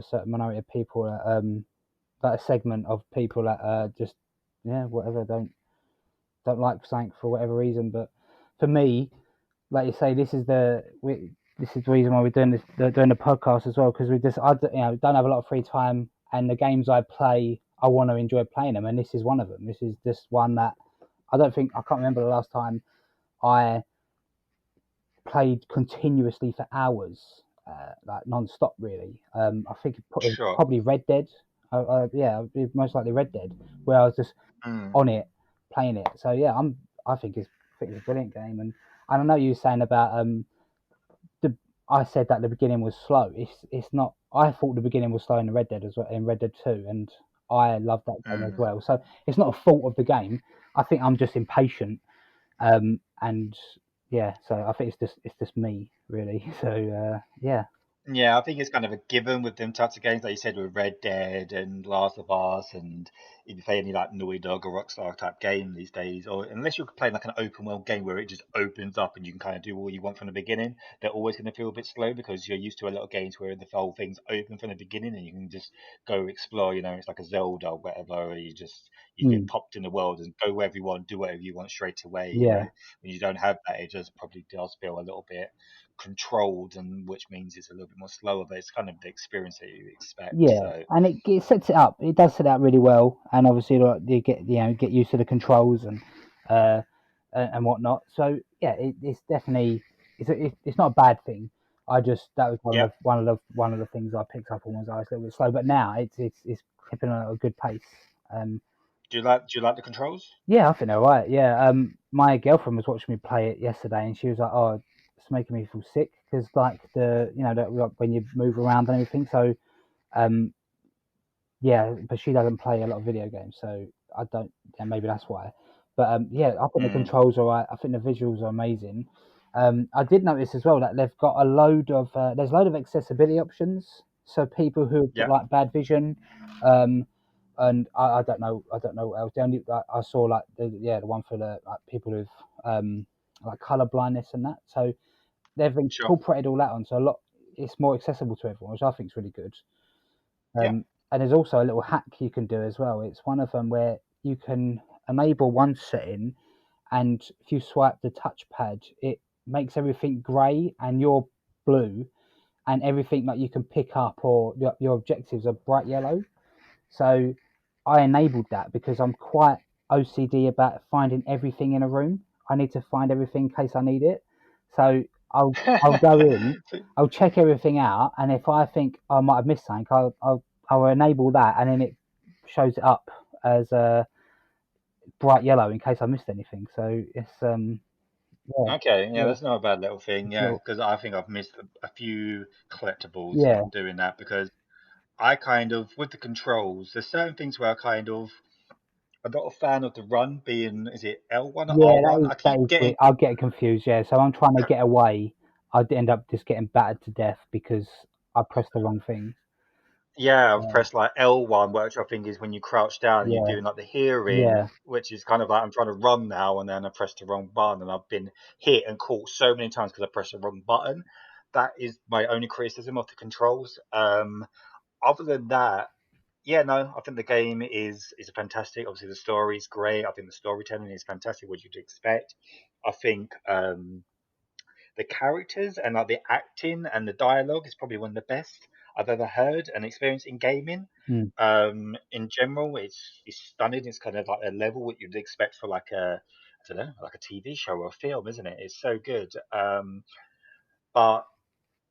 certain minority of people that like a segment of people that just yeah whatever don't like something for whatever reason. But for me, like you say, this is the reason why we're doing doing the podcast as well, because don't have a lot of free time, and the games I play, I want to enjoy playing them, and this is one of them. This is just one that I can't remember the last time I played continuously for hours, like non-stop really. I think it's Sure. probably Red Dead. Yeah, most likely Red Dead, where I was just Mm. on it playing it. So yeah, I think it's a brilliant game, and I know you were saying about the I said that the beginning was slow. It's not. I thought the beginning was slow in Red Dead as well, in Red Dead 2, and I love that game as Mm. well. So it's not a fault of the game. I think I'm just impatient, and yeah. So I think it's just me really. So yeah, Yeah, I think it's kind of a given with them types of games, like you said, with Red Dead and Last of Us, and if you play any like Naughty Dog or Rockstar type game these days, or unless you're playing like an open world game where it just opens up and you can kind of do all you want from the beginning, they're always going to feel a bit slow because you're used to a lot of games where the whole thing's open from the beginning and you can just go explore. It's like a Zelda or whatever, or you get mm, popped in the world and go wherever you want, do whatever you want straight away. yeah, When you don't have that, it just probably does feel a little bit controlled, and which means it's a little bit more slower, but it's kind of the experience that you expect. yeah. So, And it sets it up. It does set it up really well, and obviously like, you get used to the controls uh, and whatnot. So yeah, it's definitely it's not a bad thing. That was one yeah. of the one of the one of the things I picked up on was I was a little bit slow, but now it's keeping at a good pace. Um, Do you like the controls? yeah, I think they're right. Yeah, my girlfriend was watching me play it yesterday, and she was like, "Oh, it's making me feel sick because like when you move around and everything." So um, yeah, but she doesn't play a lot of video games, so I don't. Yeah, maybe that's why. But yeah, I think the Mm, controls are right. I think the visuals are amazing. I did notice as well that they've got a load of there's a load of accessibility options. So people who have got yeah, like bad vision, um, and I don't know what else. The only I saw like the one for the like people with like color blindness and that. So they've sure. incorporated all that on, so a lot it's more accessible to everyone, which I think is really good. Yeah. And there's also a little hack you can do as well. It's one of them where you can enable one setting, and if you swipe the touchpad, it makes everything grey and you're blue, and everything that you can pick up or your objectives are bright yellow. So I enabled that because I'm quite OCD about finding everything in a room. I need to find everything in case I need it. So I'll go in, So- I'll check everything out, and if I think I might have missed something, I'll enable that, and then it shows it up as a bright yellow in case I missed anything. So it's yeah, okay, yeah, yeah, that's not a bad little thing. it's Yeah, little, because I think I've missed a few collectibles yeah, not doing that because I kind of with the controls. There's certain things where I'm not a fan of the run being, is it L1 or yeah. R1? I That keep is weird. getting. I'll get confused. Yeah, so I'm trying to get away. I'd end up just getting battered to death because I pressed the wrong thing. Yeah, I've Yeah, pressed like L1, which I think is when you crouch down and you're yeah, doing like the hearing, yeah, which is kind of like I'm trying to run now, and then I pressed the wrong button, and I've been hit and caught so many times because I pressed the wrong button. That is my only criticism of the controls. Other than that, yeah, no, I think the game is fantastic. Obviously, the story is great. I think the storytelling is fantastic, what you'd expect. I think the characters and like the acting and the dialogue is probably one of the best I've ever heard and experienced in gaming. mm, In general, it's stunning. It's kind of like a level what you'd expect for like I don't know, like a TV show or a film, isn't it? It's so good. But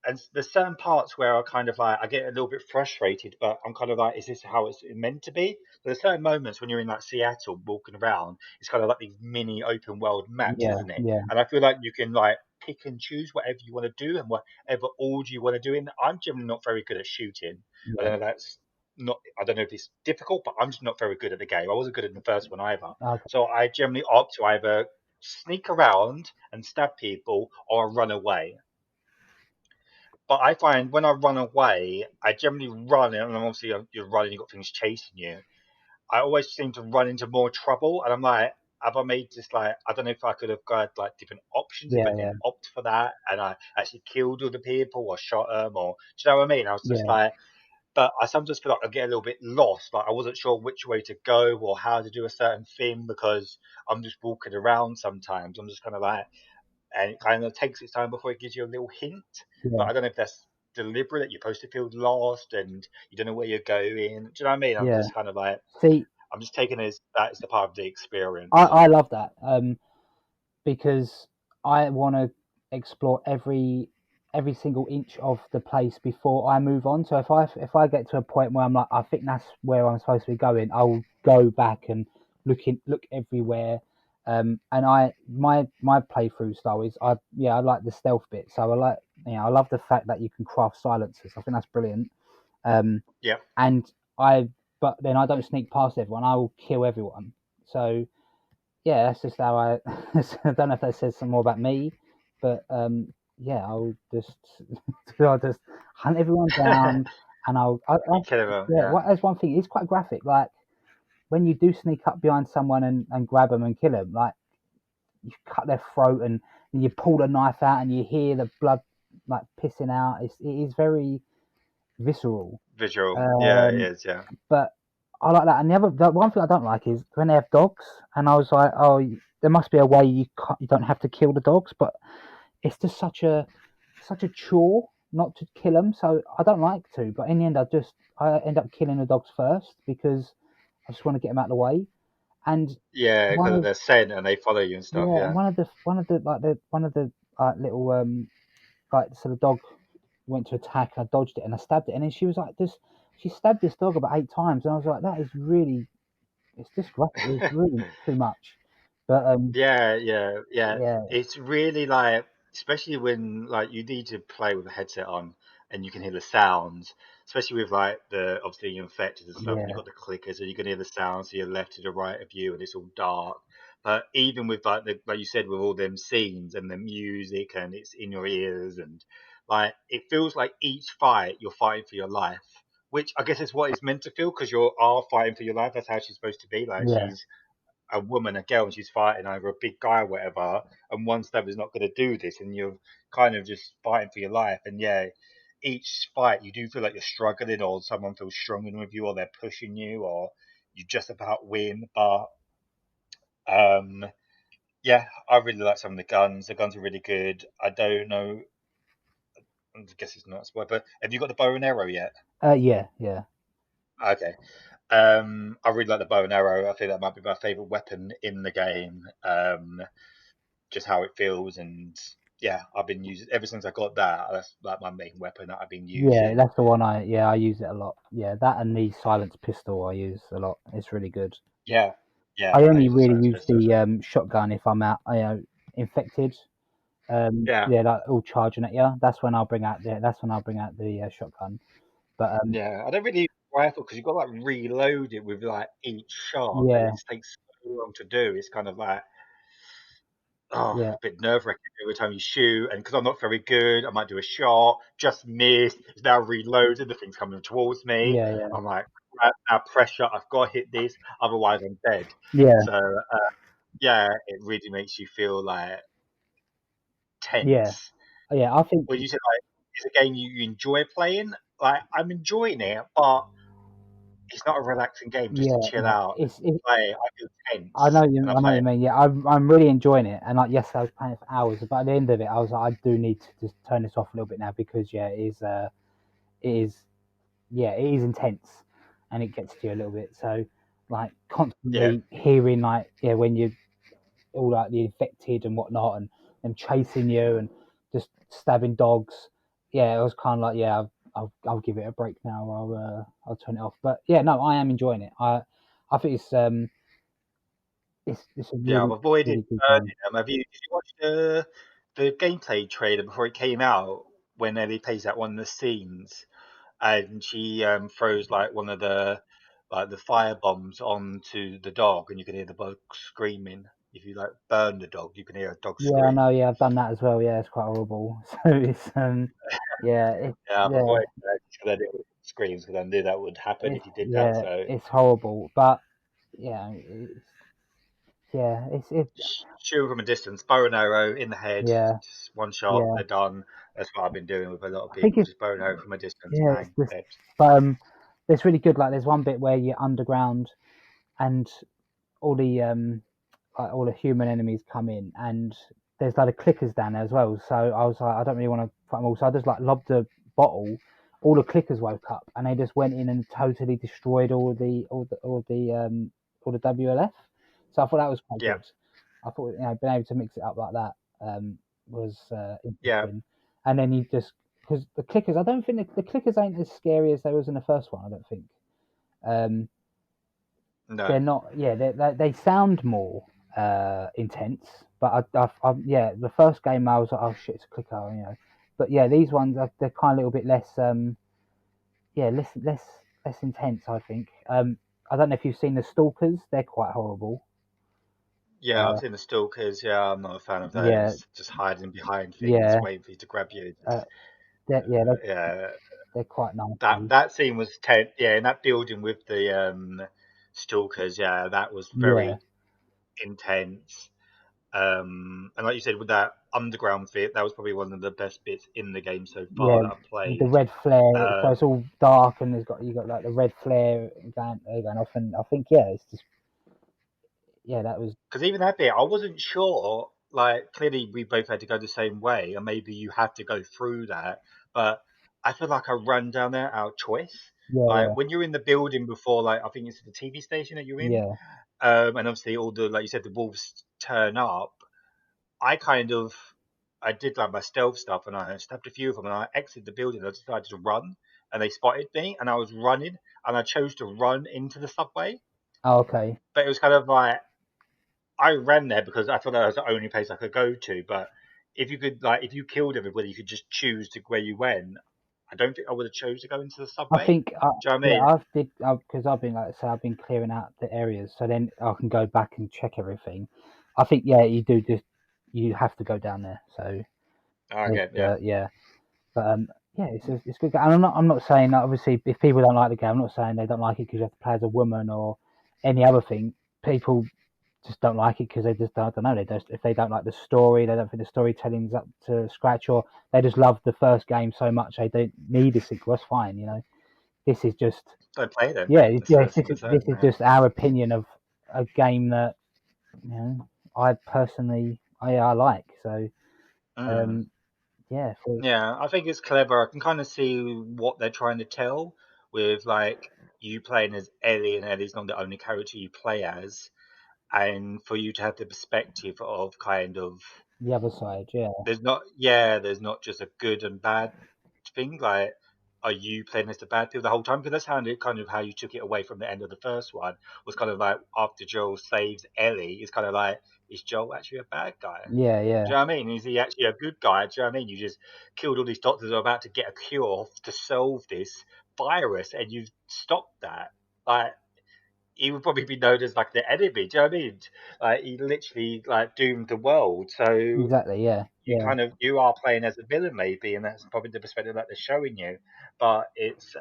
and there's certain parts where I kind of like I get a little bit frustrated, but I'm kind of like, is this how it's meant to be? There's certain moments when you're in like Seattle walking around, it's kind of like these mini open world maps, yeah, isn't it? yeah, And I feel like you can like pick and choose whatever you want to do and whatever order you want to do in. I'm generally not very good at shooting. I yeah. don't know that's not I don't know if it's difficult, but I'm just not very good at the game. I wasn't good at the first one either. Okay, So I generally opt to either sneak around and stab people or run away. But I find when I run away, I generally run, and obviously you're running, you've got things chasing you. I always seem to run into more trouble, and I'm like, have I made this like I don't know if I could have got like different options if Yeah, I yeah, didn't opt for that, and I actually killed all the people or shot them, or do you know what I mean? I was just yeah, like, but I sometimes feel like I get a little bit lost, like I wasn't sure which way to go or how to do a certain thing because I'm just walking around sometimes. I'm just kind of like, and it kind of takes its time before it gives you a little hint. yeah, But I don't know if that's deliberate that you're supposed to feel lost and you don't know where you're going. Do you know what I mean? I'm yeah. just kind of like See, I'm just taking it as that is the part of the I, experience. I love that. Because I want to explore every single inch of the place before I move on. So if I get to a point where I'm like, I think that's where I'm supposed to be going, I'll go back and look everywhere. And my playthrough style is I like the stealth bit. So I like I love the fact that you can craft silencers. I think that's brilliant. Um, Yeah, and I but then I don't sneak past everyone. I will kill everyone. So yeah, that's just how I. I don't know if that says some more about me, but yeah, I'll just hunt everyone down, and you kill them. yeah. Yeah, What There's one thing. It's quite graphic. Like when you do sneak up behind someone and grab them and kill them, like you cut their throat and you pull the knife out and you hear the blood like pissing out. It is very visceral. visual. Yeah, it Um, is. Yeah, but I like that. And the one thing I don't like is when they have dogs, and I was like, oh, there must be a way you don't have to kill the dogs, but it's just such a chore not to kill them. So I don't like to, but in the end, I end up killing the dogs first because I just want to get them out of the way. And yeah, one because of they're scent and they follow you and stuff. yeah, and Yeah, one of the little like so the dog went to attack. I dodged it and I stabbed it, and then she was like, "This." She stabbed this dog about 8 times, and I was like, "That is really it's just graphic. It's really too much." But yeah, yeah, yeah. yeah, It's really like, especially when like you need to play with a headset on and you can hear the sounds, especially with like the obviously you're infected and stuff, and you've yeah, got the clickers, and you can hear the sounds to your left to the right of you, and it's all dark. But even with like like you said, with all them scenes and the music, and it's in your ears, and like it feels like each fight you're fighting for your life, which I guess is what it's meant to feel because you are fighting for your life. That's how she's supposed to be. Like yeah, she's a woman, a girl, and she's fighting over a big guy or whatever, and one stab is not going to do this, and you're kind of just fighting for your life. And yeah, each fight you do feel like you're struggling, or someone feels stronger with you, or they're pushing you, or you just about win. But um, yeah, I really like some of the guns. The guns are really good. I don't know. I guess it's not a spoiler, but have you got the bow and arrow yet? yeah, yeah, Okay. I really like the bow and arrow. I think that might be my favorite weapon in the game. Just how it feels, and yeah, I've been using ever since I got that. That's like my main weapon that I've been yeah. using. That's the one I use it a lot. Yeah, that and the silence pistol I use a lot. It's really good. Yeah, yeah, I I only use the really silence use pistols. the shotgun if I'm out, infected. Yeah, Yeah, like all charging at you. That's when I'll bring out the shotgun. But yeah. I don't really use the rifle because you've got to like reload it with like each shot, and it yeah, just takes so long to do. It's kind of like yeah, a bit nerve wracking every time you shoot. And because I'm not very good, I might do a shot, just miss. It's now reloaded. The thing's coming towards me. yeah, yeah, I'm like, "Crap, now pressure. I've got to hit this, otherwise I'm dead." yeah, So yeah, it really makes you feel like yeah, tense. yeah. I think When you say like it's a game you enjoy playing, like I'm enjoying it, but it's not a relaxing game just to yeah, chill yeah. out and play. I feel tense when I I know what play you it. mean. Yeah, I'm really enjoying it, and like yes, I was playing it for hours, but at the end of it, I was like, I do need to just turn this off a little bit now because yeah, it is, yeah, it is intense, and it gets to you a little bit. So like Yeah, constantly hearing like yeah when you're all like the infected and whatnot, and them chasing you and just stabbing dogs. Yeah, it was kind of like yeah, I'll give it a break now. I'll turn it off. But yeah, no, I am enjoying it. I think it's a yeah. I've really avoided really good burning game. them. Did you watch the gameplay trailer before it came out when Ellie plays that one of the scenes and she throws like one of the like the fire bombs onto the dog and you can hear the dog screaming. If you like burn the dog, you can hear a dog Yeah, I scream. know. Yeah, I've done that as well. Yeah, it's quite horrible. So it's Yeah, I've yeah, avoided that because I did screams because I knew that would happen if you did that. So it's horrible. But yeah, it's shoot from a distance, bow and arrow in the head, yeah, just one shot, yeah. they're done. That's what I've been doing with a lot of I think people, just bow and arrow from a distance, it's bang, just, dead. but it's really good. Like there's one bit where you're underground and all the like all the human enemies come in, and there's like the clickers down there as well. So I was like, I don't really want to fight them all, so I just like lobbed a bottle. All the clickers woke up, and they just went in and totally destroyed all the WLF. So I thought that was quite Yeah, good. I thought being able to mix it up like that was yeah, interesting. And then you just because the clickers, I don't think the clickers ain't as scary as they was in the first one. I don't think. Um, no, they're not. Yeah, they sound more intense. But yeah, the first game I was like, oh shit, it's a clicker. But yeah, these ones they're kind of a little bit less. Yeah, less intense. I think. I don't know if you've seen the stalkers. They're quite horrible. yeah, I've Uh, seen the stalkers. Yeah, I'm not a fan of yeah, those. Just hiding behind things, yeah, waiting for you to grab you. uh, Just, yeah, yeah, they're quite that nasty. that scene was tense. Yeah, in that building with the stalkers. Yeah, that was Yeah, very intense. And like you said, with that underground bit, that was probably one of the best bits in the game so far yeah, that I've with the played. red flare. So Um, it's all dark, and you got like the red flare going off, and I think yeah, it's just yeah, that was because even that bit, I wasn't sure. Like, clearly, we both had to go the same way, and maybe you had to go through that. But I feel like I ran down there out of choice. Like yeah, when you're in the building before, like I think it's the TV station that you're in, yeah. and obviously all the like you said, the wolves turn up. I kind of I did like my stealth stuff, and I stabbed a few of them, and I exited the building. I decided to run, and they spotted me, and I was running, and I chose to run into the subway. Oh, okay. But it was kind of like I ran there because I thought that was the only place I could go to. But if you could, like, if you killed everybody, you could just choose to where you went. I don't think I would have chose to go into the I subway. think Do you know what I yeah, mean? because I've been like I say, I've been clearing out the areas, so then I can go back and check everything. I think yeah, you have to go down there. So Okay, yeah. yeah, but yeah, it's good. And I'm not saying that obviously if people don't like the game, I'm not saying they don't like it because you have to play as a woman or any other thing. People just don't like it because they just don't know. They just if they don't like the story, they don't think the storytelling's up to scratch, or they just love the first game so much they don't need a sequel. That's fine. This is just Don't play them. yeah, yeah. That's simple as that. This is just our opinion of a game that I personally I like. So Mm. um, yeah, so, Yeah, I think it's clever. I can kind of see what they're trying to tell with like you playing as Ellie, and Ellie's not the only character you play as, and for you to have the perspective of kind of the other side, yeah, there's not just a good and bad thing. Like, are you playing as the bad people the whole time? Because that's kind of how you took it away from the end of the first one. Was kind of like after Joel saves Ellie, it's kind of like, is Joel actually a bad guy? yeah, yeah, Do you know what I mean? Is he actually a good guy? Do you know what I mean? You just killed all these doctors who are about to get a cure to solve this virus, and you've stopped that. Like, he would probably be known as like the enemy. Do you know what I mean? Like, he literally like doomed the world. So exactly, yeah, yeah. you are playing as a villain maybe, and that's probably the perspective that they're showing you. But it's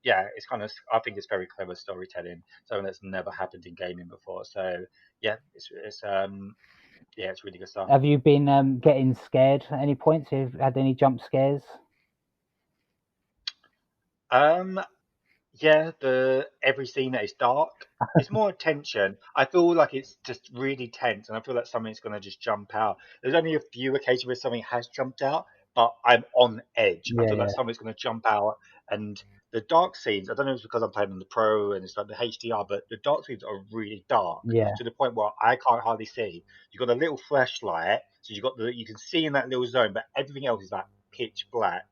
yeah, it's kind of, I think it's very clever storytelling, something that's never happened in gaming before. So yeah, it's yeah, it's really good stuff. Have you been getting scared at any points? Have you had any jump scares? Um, Yeah, the every scene that is dark, it's more tension. I feel like it's just really tense, and I feel like something's gonna just jump out. There's only a few occasions where something has jumped out, but I'm on edge. I Yeah, feel like yeah, something's gonna jump out, and the dark scenes. I don't know if it's because I'm playing on the pro and it's like the HDR, but the dark scenes are really dark yeah, to the point where I can't hardly see. You got a little flashlight, so you can see in that little zone, but everything else is like pitch black,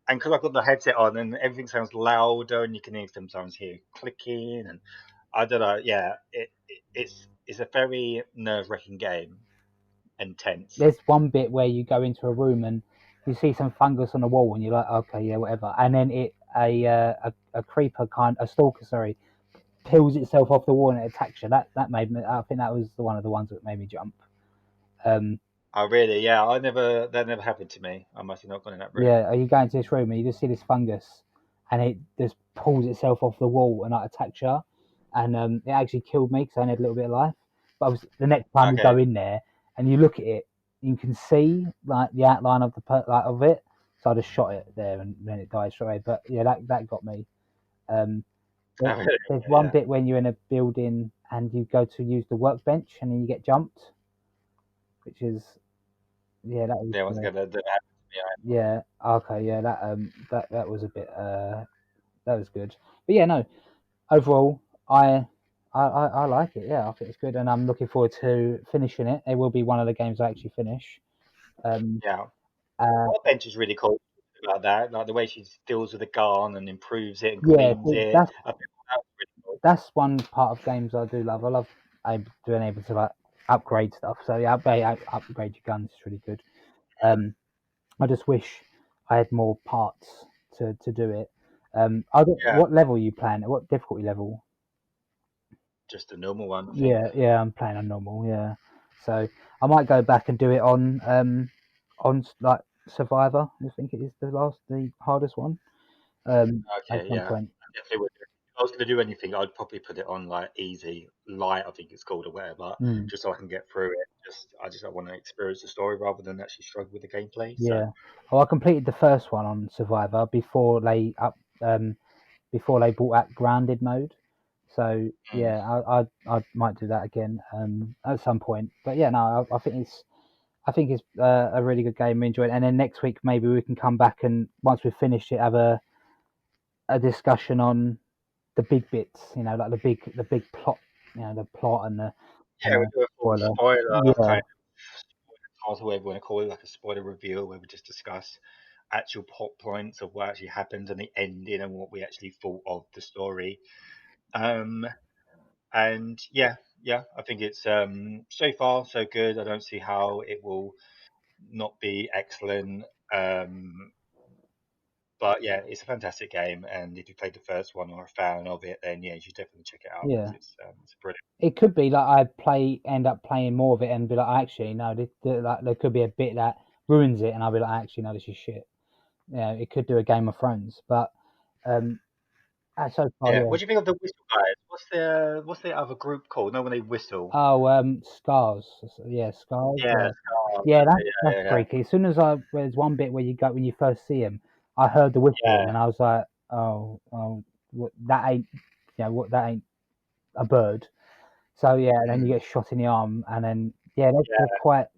and because I've got the headset on and everything sounds louder and you can sometimes hear clicking and I don't know. Yeah, it's a very nerve wracking game and tense. there's one bit where you go into a room and you see some fungus on the wall and you're like, okay, yeah, whatever. And then a creeper a stalker, sorry, peels itself off the wall and it attacks you. That made me. I think that was one of the ones that made me jump. Um, Oh, really? Yeah, that never happened to me. I must have not gone in that room. Yeah, are you going to this room and you just see this fungus, and it just pulls itself off the wall and like attacks you, and it actually killed me because I only had a little bit of life. But the next time you Okay. go in there and you look at it, you can see like the outline of like of it. So I just shot it there and then it died straight away. But yeah, that got me. Um, Oh, really? there's one Yeah. bit when you're in a building and you go to use the workbench and then you get jumped, which is yeah that was Yeah, once again, that happened to me. yeah okay yeah that was a bit that was good. But yeah, no, overall, I like it. Yeah, I think it's good, and I'm looking forward to finishing it. It will be one of the games I actually finish. Um, Yeah. uh, Workbench is really cool about that. Like the way she deals with the gun and improves it and yeah, cleans so it. I think that's really cool. that's one part of games I do love. I love being able to like upgrade stuff. So yeah, upgrade your guns is really good. Um, I just wish I had more parts to do it. Yeah, What level are you playing? What difficulty level? just a normal one, I think. Yeah, I'm playing on normal. Yeah, so I might go back and do it on like Survivor. I think it is the hardest one. At Okay, some yeah. point. I definitely would. If I was going to do anything, I'd probably put it on like easy, light, I think it's called, or whatever, Mm, just so I can get through it. I want to experience the story rather than actually struggle with the gameplay. So, yeah. Well, I completed the first one on Survivor before they brought out grounded mode. So mm, yeah, I might do that again at some point. But yeah, no, I think it's a really good game. We enjoyed it. And then next week maybe we can come back and once we've finished it, have a discussion on the big bits. You know, like the big plot. You know, the plot yeah, and we do a full spoiler. spoiler Yeah, kind of spoiler cast, whatever you want to call it, like a spoiler reveal, where we just discuss actual plot points of what actually happened and the ending and what we actually thought of the story. Um, and yeah, I think it's so far so good. I don't see how it will not be excellent. Um, but yeah, it's a fantastic game, and if you played the first one or are a fan of it, then yeah, you should definitely check it out because yeah. it's brilliant. It could be like end up playing more of it and be like, actually, no, like there could be a bit that ruins it, and I'll be like, actually, no, this is shit. Yeah, it could do a Game of Thrones, but um, so far, Yeah, yeah. what do you think of the Whistle guys? What's the other group called? No, when they whistle. Oh, Scars. Yeah, Scars. Yeah, Yeah, Scar. yeah. That's Yeah, freaky. As soon as there's one bit where you go when you first see him, I heard the whistling, yeah, and I was like, that ain't, that ain't a bird. So yeah, and then you mm, get shot in the arm, and then yeah,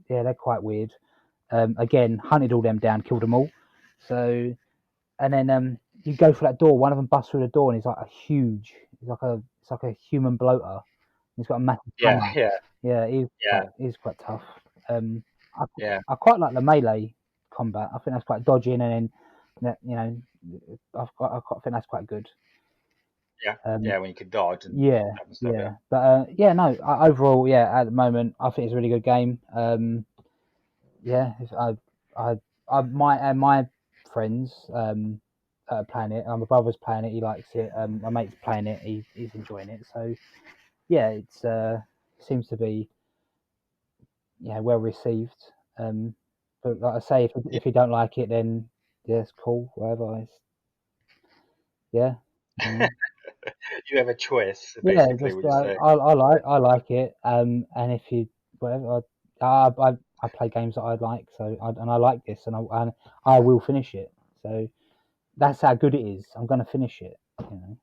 they're quite weird. Again, hunted all them down, killed them all. So and then you go for that door. One of them busts through the door, and he's like it's like a human bloater. He's got a massive yeah, hammer. yeah, Yeah, yeah, he's quite tough. Um, I, yeah, I quite like the melee combat. I think that's quite dodging, and then I quite think that's quite good. yeah, Um, yeah. When you can dodge and yeah, stuff and stuff. Yeah, yeah, but yeah, no. Overall, yeah, at the moment, I think it's a really good game. Yeah, my friends are playing it. My brother's playing it. He likes it. My mate's playing it. He's enjoying it. So yeah, it's seems to be well received. Um, but like I say, yeah. if you don't like it, then yeah, it's cool. Whatever. Yeah. Mm. You have a choice, Yeah, basically. just What you say? I like it. And if you whatever, I play games that I like. So and I like this, and I will finish it. So that's how good it is. I'm gonna finish it. You know.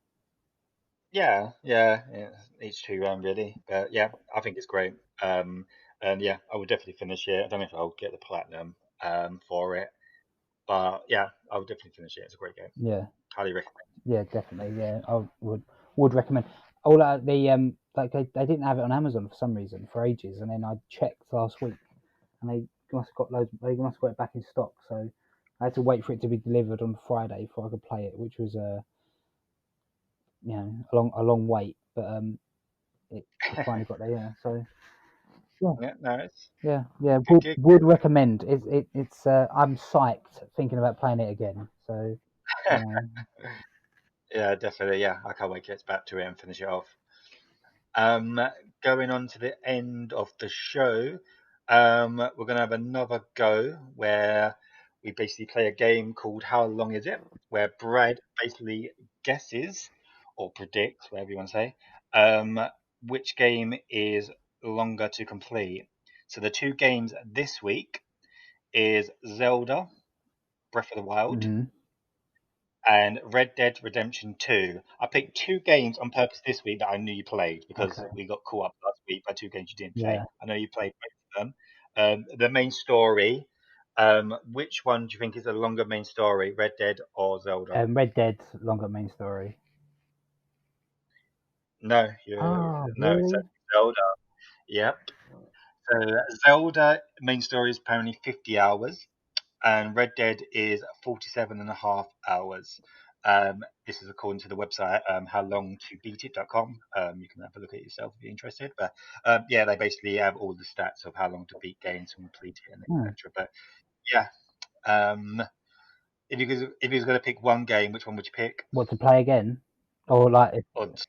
Yeah, yeah, yeah. Each to really. But yeah, I think it's great. And yeah, I would definitely finish it. I don't know if I'll get the platinum for it, but yeah, I would definitely finish it. It's a great game. Yeah, Highly recommend. yeah, definitely. Yeah, I would recommend. All like they didn't have it on Amazon for some reason for ages, and then I checked last week, and they must have got loads. They must have got it back in stock. So I had to wait for it to be delivered on Friday before I could play it, which was a long wait, but it finally got there. Yeah, so yeah, Yeah, no, it's yeah. good, good, Would recommend. It's I'm psyched thinking about playing it again. So you good. know, Yeah, definitely. Yeah, I can't wait to get back to it and finish it off. Um, Going on to the end of the show. We're gonna have another go where we basically play a game called How Long Is It? Where Brad basically guesses or predicts, whatever you want to say, um, which game is longer to complete. So the two games this week is Zelda Breath of the Wild Hmm. and Red Dead Redemption 2. I picked two games on purpose this week that I knew you played because Okay. we got caught up last week by two games you didn't play. Yeah. I know you played both of them. The main story, which one do you think is a longer main story, Red Dead or Zelda? Red Dead longer main story. No, Oh, no, it's really? Zelda. Yep. So Zelda main story is apparently 50 hours. And Red Dead is 47.5 hours. This is according to the website howlongtobeatit.com. You can have a look at it yourself if you're interested. But yeah, they basically have all the stats of how long to beat games, complete it, and Hmm. etc. But yeah, um, if you was going to pick one game, which one would you pick? What, to play again? Or like, Or just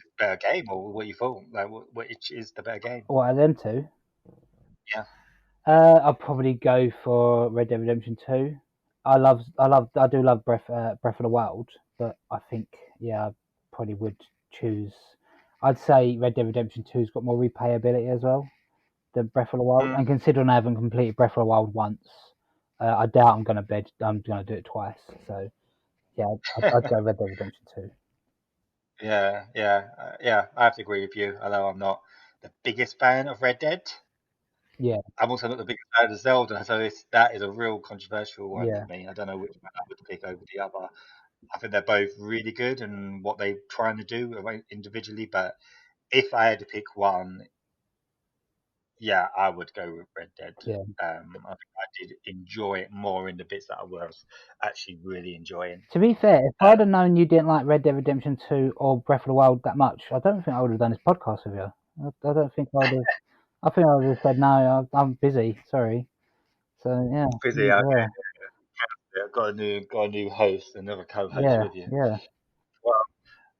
a better game, or what you thought? Like, which is the better game? what are them two? Yeah. I'll probably go for Red Dead Redemption 2. I do love Breath of the Wild, but I think, yeah, I probably would choose. I'd say Red Dead Redemption 2's got more replayability as well than Breath of the Wild. Mm, And considering I haven't completed Breath of the Wild once, I doubt I'm gonna do it twice. So yeah, I'd go Red Dead Redemption 2. yeah. I have to agree with you. Although I'm not the biggest fan of Red Dead. Yeah, I'm also not the biggest fan of Zelda, so that is a real controversial one yeah, for me. I don't know which one I would pick over the other. I think they're both really good and what they're trying to do individually, but if I had to pick one, yeah, I would go with Red Dead. yeah. I think I did enjoy it more in the bits that I was actually really enjoying. To be fair, if Uh, I'd have known you didn't like Red Dead Redemption 2 or Breath of the Wild that much, I don't think I would have done this podcast with you. I don't think I would have. I think I would have said no. I'm busy. Sorry. So yeah, busy, yeah, yeah, got a new host, another co-host yeah, with you. yeah, Well,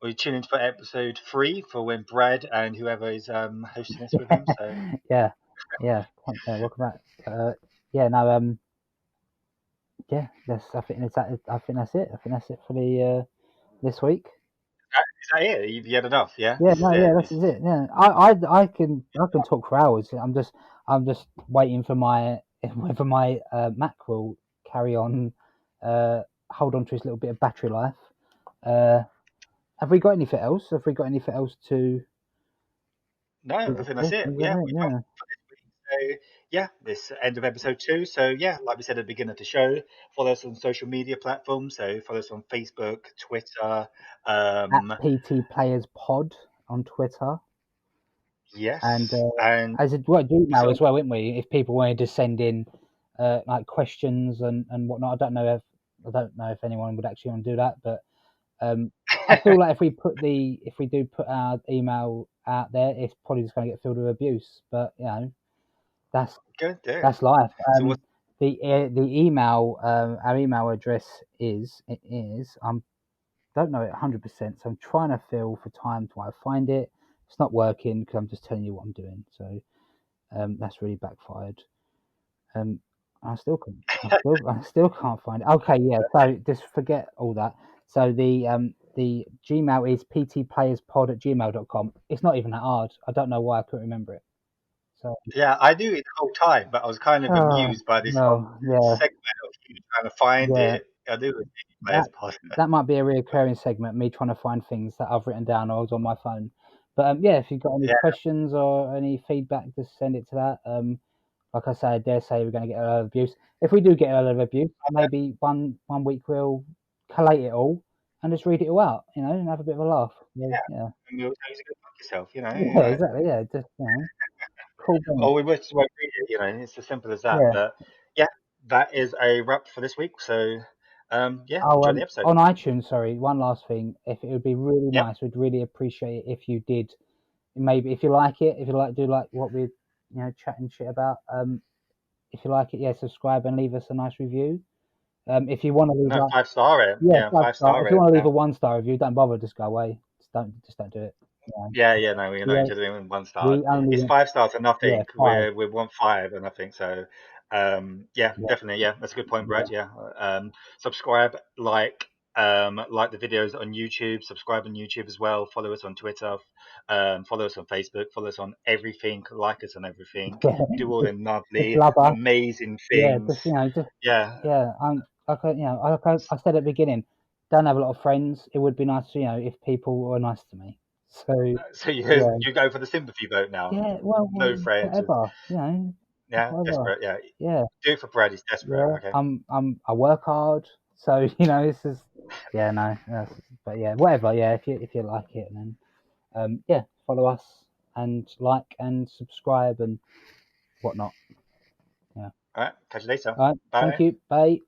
we tune in for episode 3 for when Brad and whoever is hosting this with him. So yeah, yeah. Welcome back. Yeah, no, yeah. I think it's that. I think that's it. I think that's it for the this week. is that it? You had enough, yeah? Yeah, This is no, yeah, it. this is it. Yeah, I can talk for hours. I'm just waiting for my whether my Mac will carry on, uh, hold on to its little bit of battery life. Uh, have we got anything else? Have we got anything else to? No, I think that's it. Yeah, we're done Yeah, for this week. So yeah, this end of episode 2. So yeah, like we said at the beginning of the show, follow us on social media platforms. So follow us on Facebook, Twitter. at Um, PTplayserpod on Twitter, and yes, and as it what also Gmail as well, wouldn't we? If people wanted to send in like questions and whatnot, I don't know if anyone would actually want to do that, but I feel like if we do put our email out there, it's probably just going to get filled with abuse. But that's go do it. that's life. So what? The email our email address is don't know it 100%, so I'm trying to fill for time till I find it. It's not working because I'm just telling you what I'm doing. So that's really backfired. Um, I still can't find it. Okay, yeah. So just forget all that. So the Gmail is ptplayerspod@gmail.com. It's not even that hard. I don't know why I couldn't remember it. So Yeah, I knew it the whole time, but I was kind of amused by this whole well, yeah, segment of you trying to find yeah. it. I knew it was That players pod. that might be a reoccurring segment. Me trying to find things that I've written down or I was on my phone. But yeah, if you've got any Yeah, questions or any feedback, just send it to that. Like I say, I dare say we're going to get a lot of abuse. If we do get a lot of abuse, maybe one week we'll collate it all and just read it all out, and have a bit of a laugh. Yeah, yeah. yeah, And you're going to fuck yourself, yeah, like, exactly. Yeah, just cool beans. or we just won't read it. It's as simple as that. Yeah. But yeah, that is a wrap for this week. So yeah, Oh, enjoy the episode. on iTunes, sorry, one last thing. If it would be really Yep. nice, we'd really appreciate it if you did. Maybe if you like it, if you do like what we're chatting shit about. If you like it, yeah, subscribe and leave us a nice review. If you want to leave No, like 5 star it. yeah, Yeah, 5 star. 5 star If you it. want to leave Yeah. a 1 star review, don't bother. Just go away. Just don't do it. Yeah. No, we're not Yeah, just doing one star. we only It's went, 5 stars and yeah, nothing. 5. We want five and nothing. So, yeah, Yeah, definitely. Yeah, that's a good point, yeah, Brad. Yeah. Subscribe, like the videos on YouTube. Subscribe on YouTube as well. Follow us on Twitter. Follow us on Facebook. Follow us on everything. Like us on everything. yeah. Do all the Just lovely, love us. amazing Yeah, things. just, you know, just, Yeah. yeah. I said at the beginning, don't have a lot of friends. It would be nice, if people were nice to me. So, So yeah, you go for the sympathy vote now. yeah. Well, No friends. whatever. Just Yeah, whatever. desperate. Yeah, Yeah, do it for Brad. He's desperate. yeah. Okay. I work hard, so this is, yeah, no, but yeah, whatever. Yeah, if you like it, then yeah, follow us and like and subscribe and whatnot. Yeah. All right. Catch you later. All right. Thank Bye. you. Bye.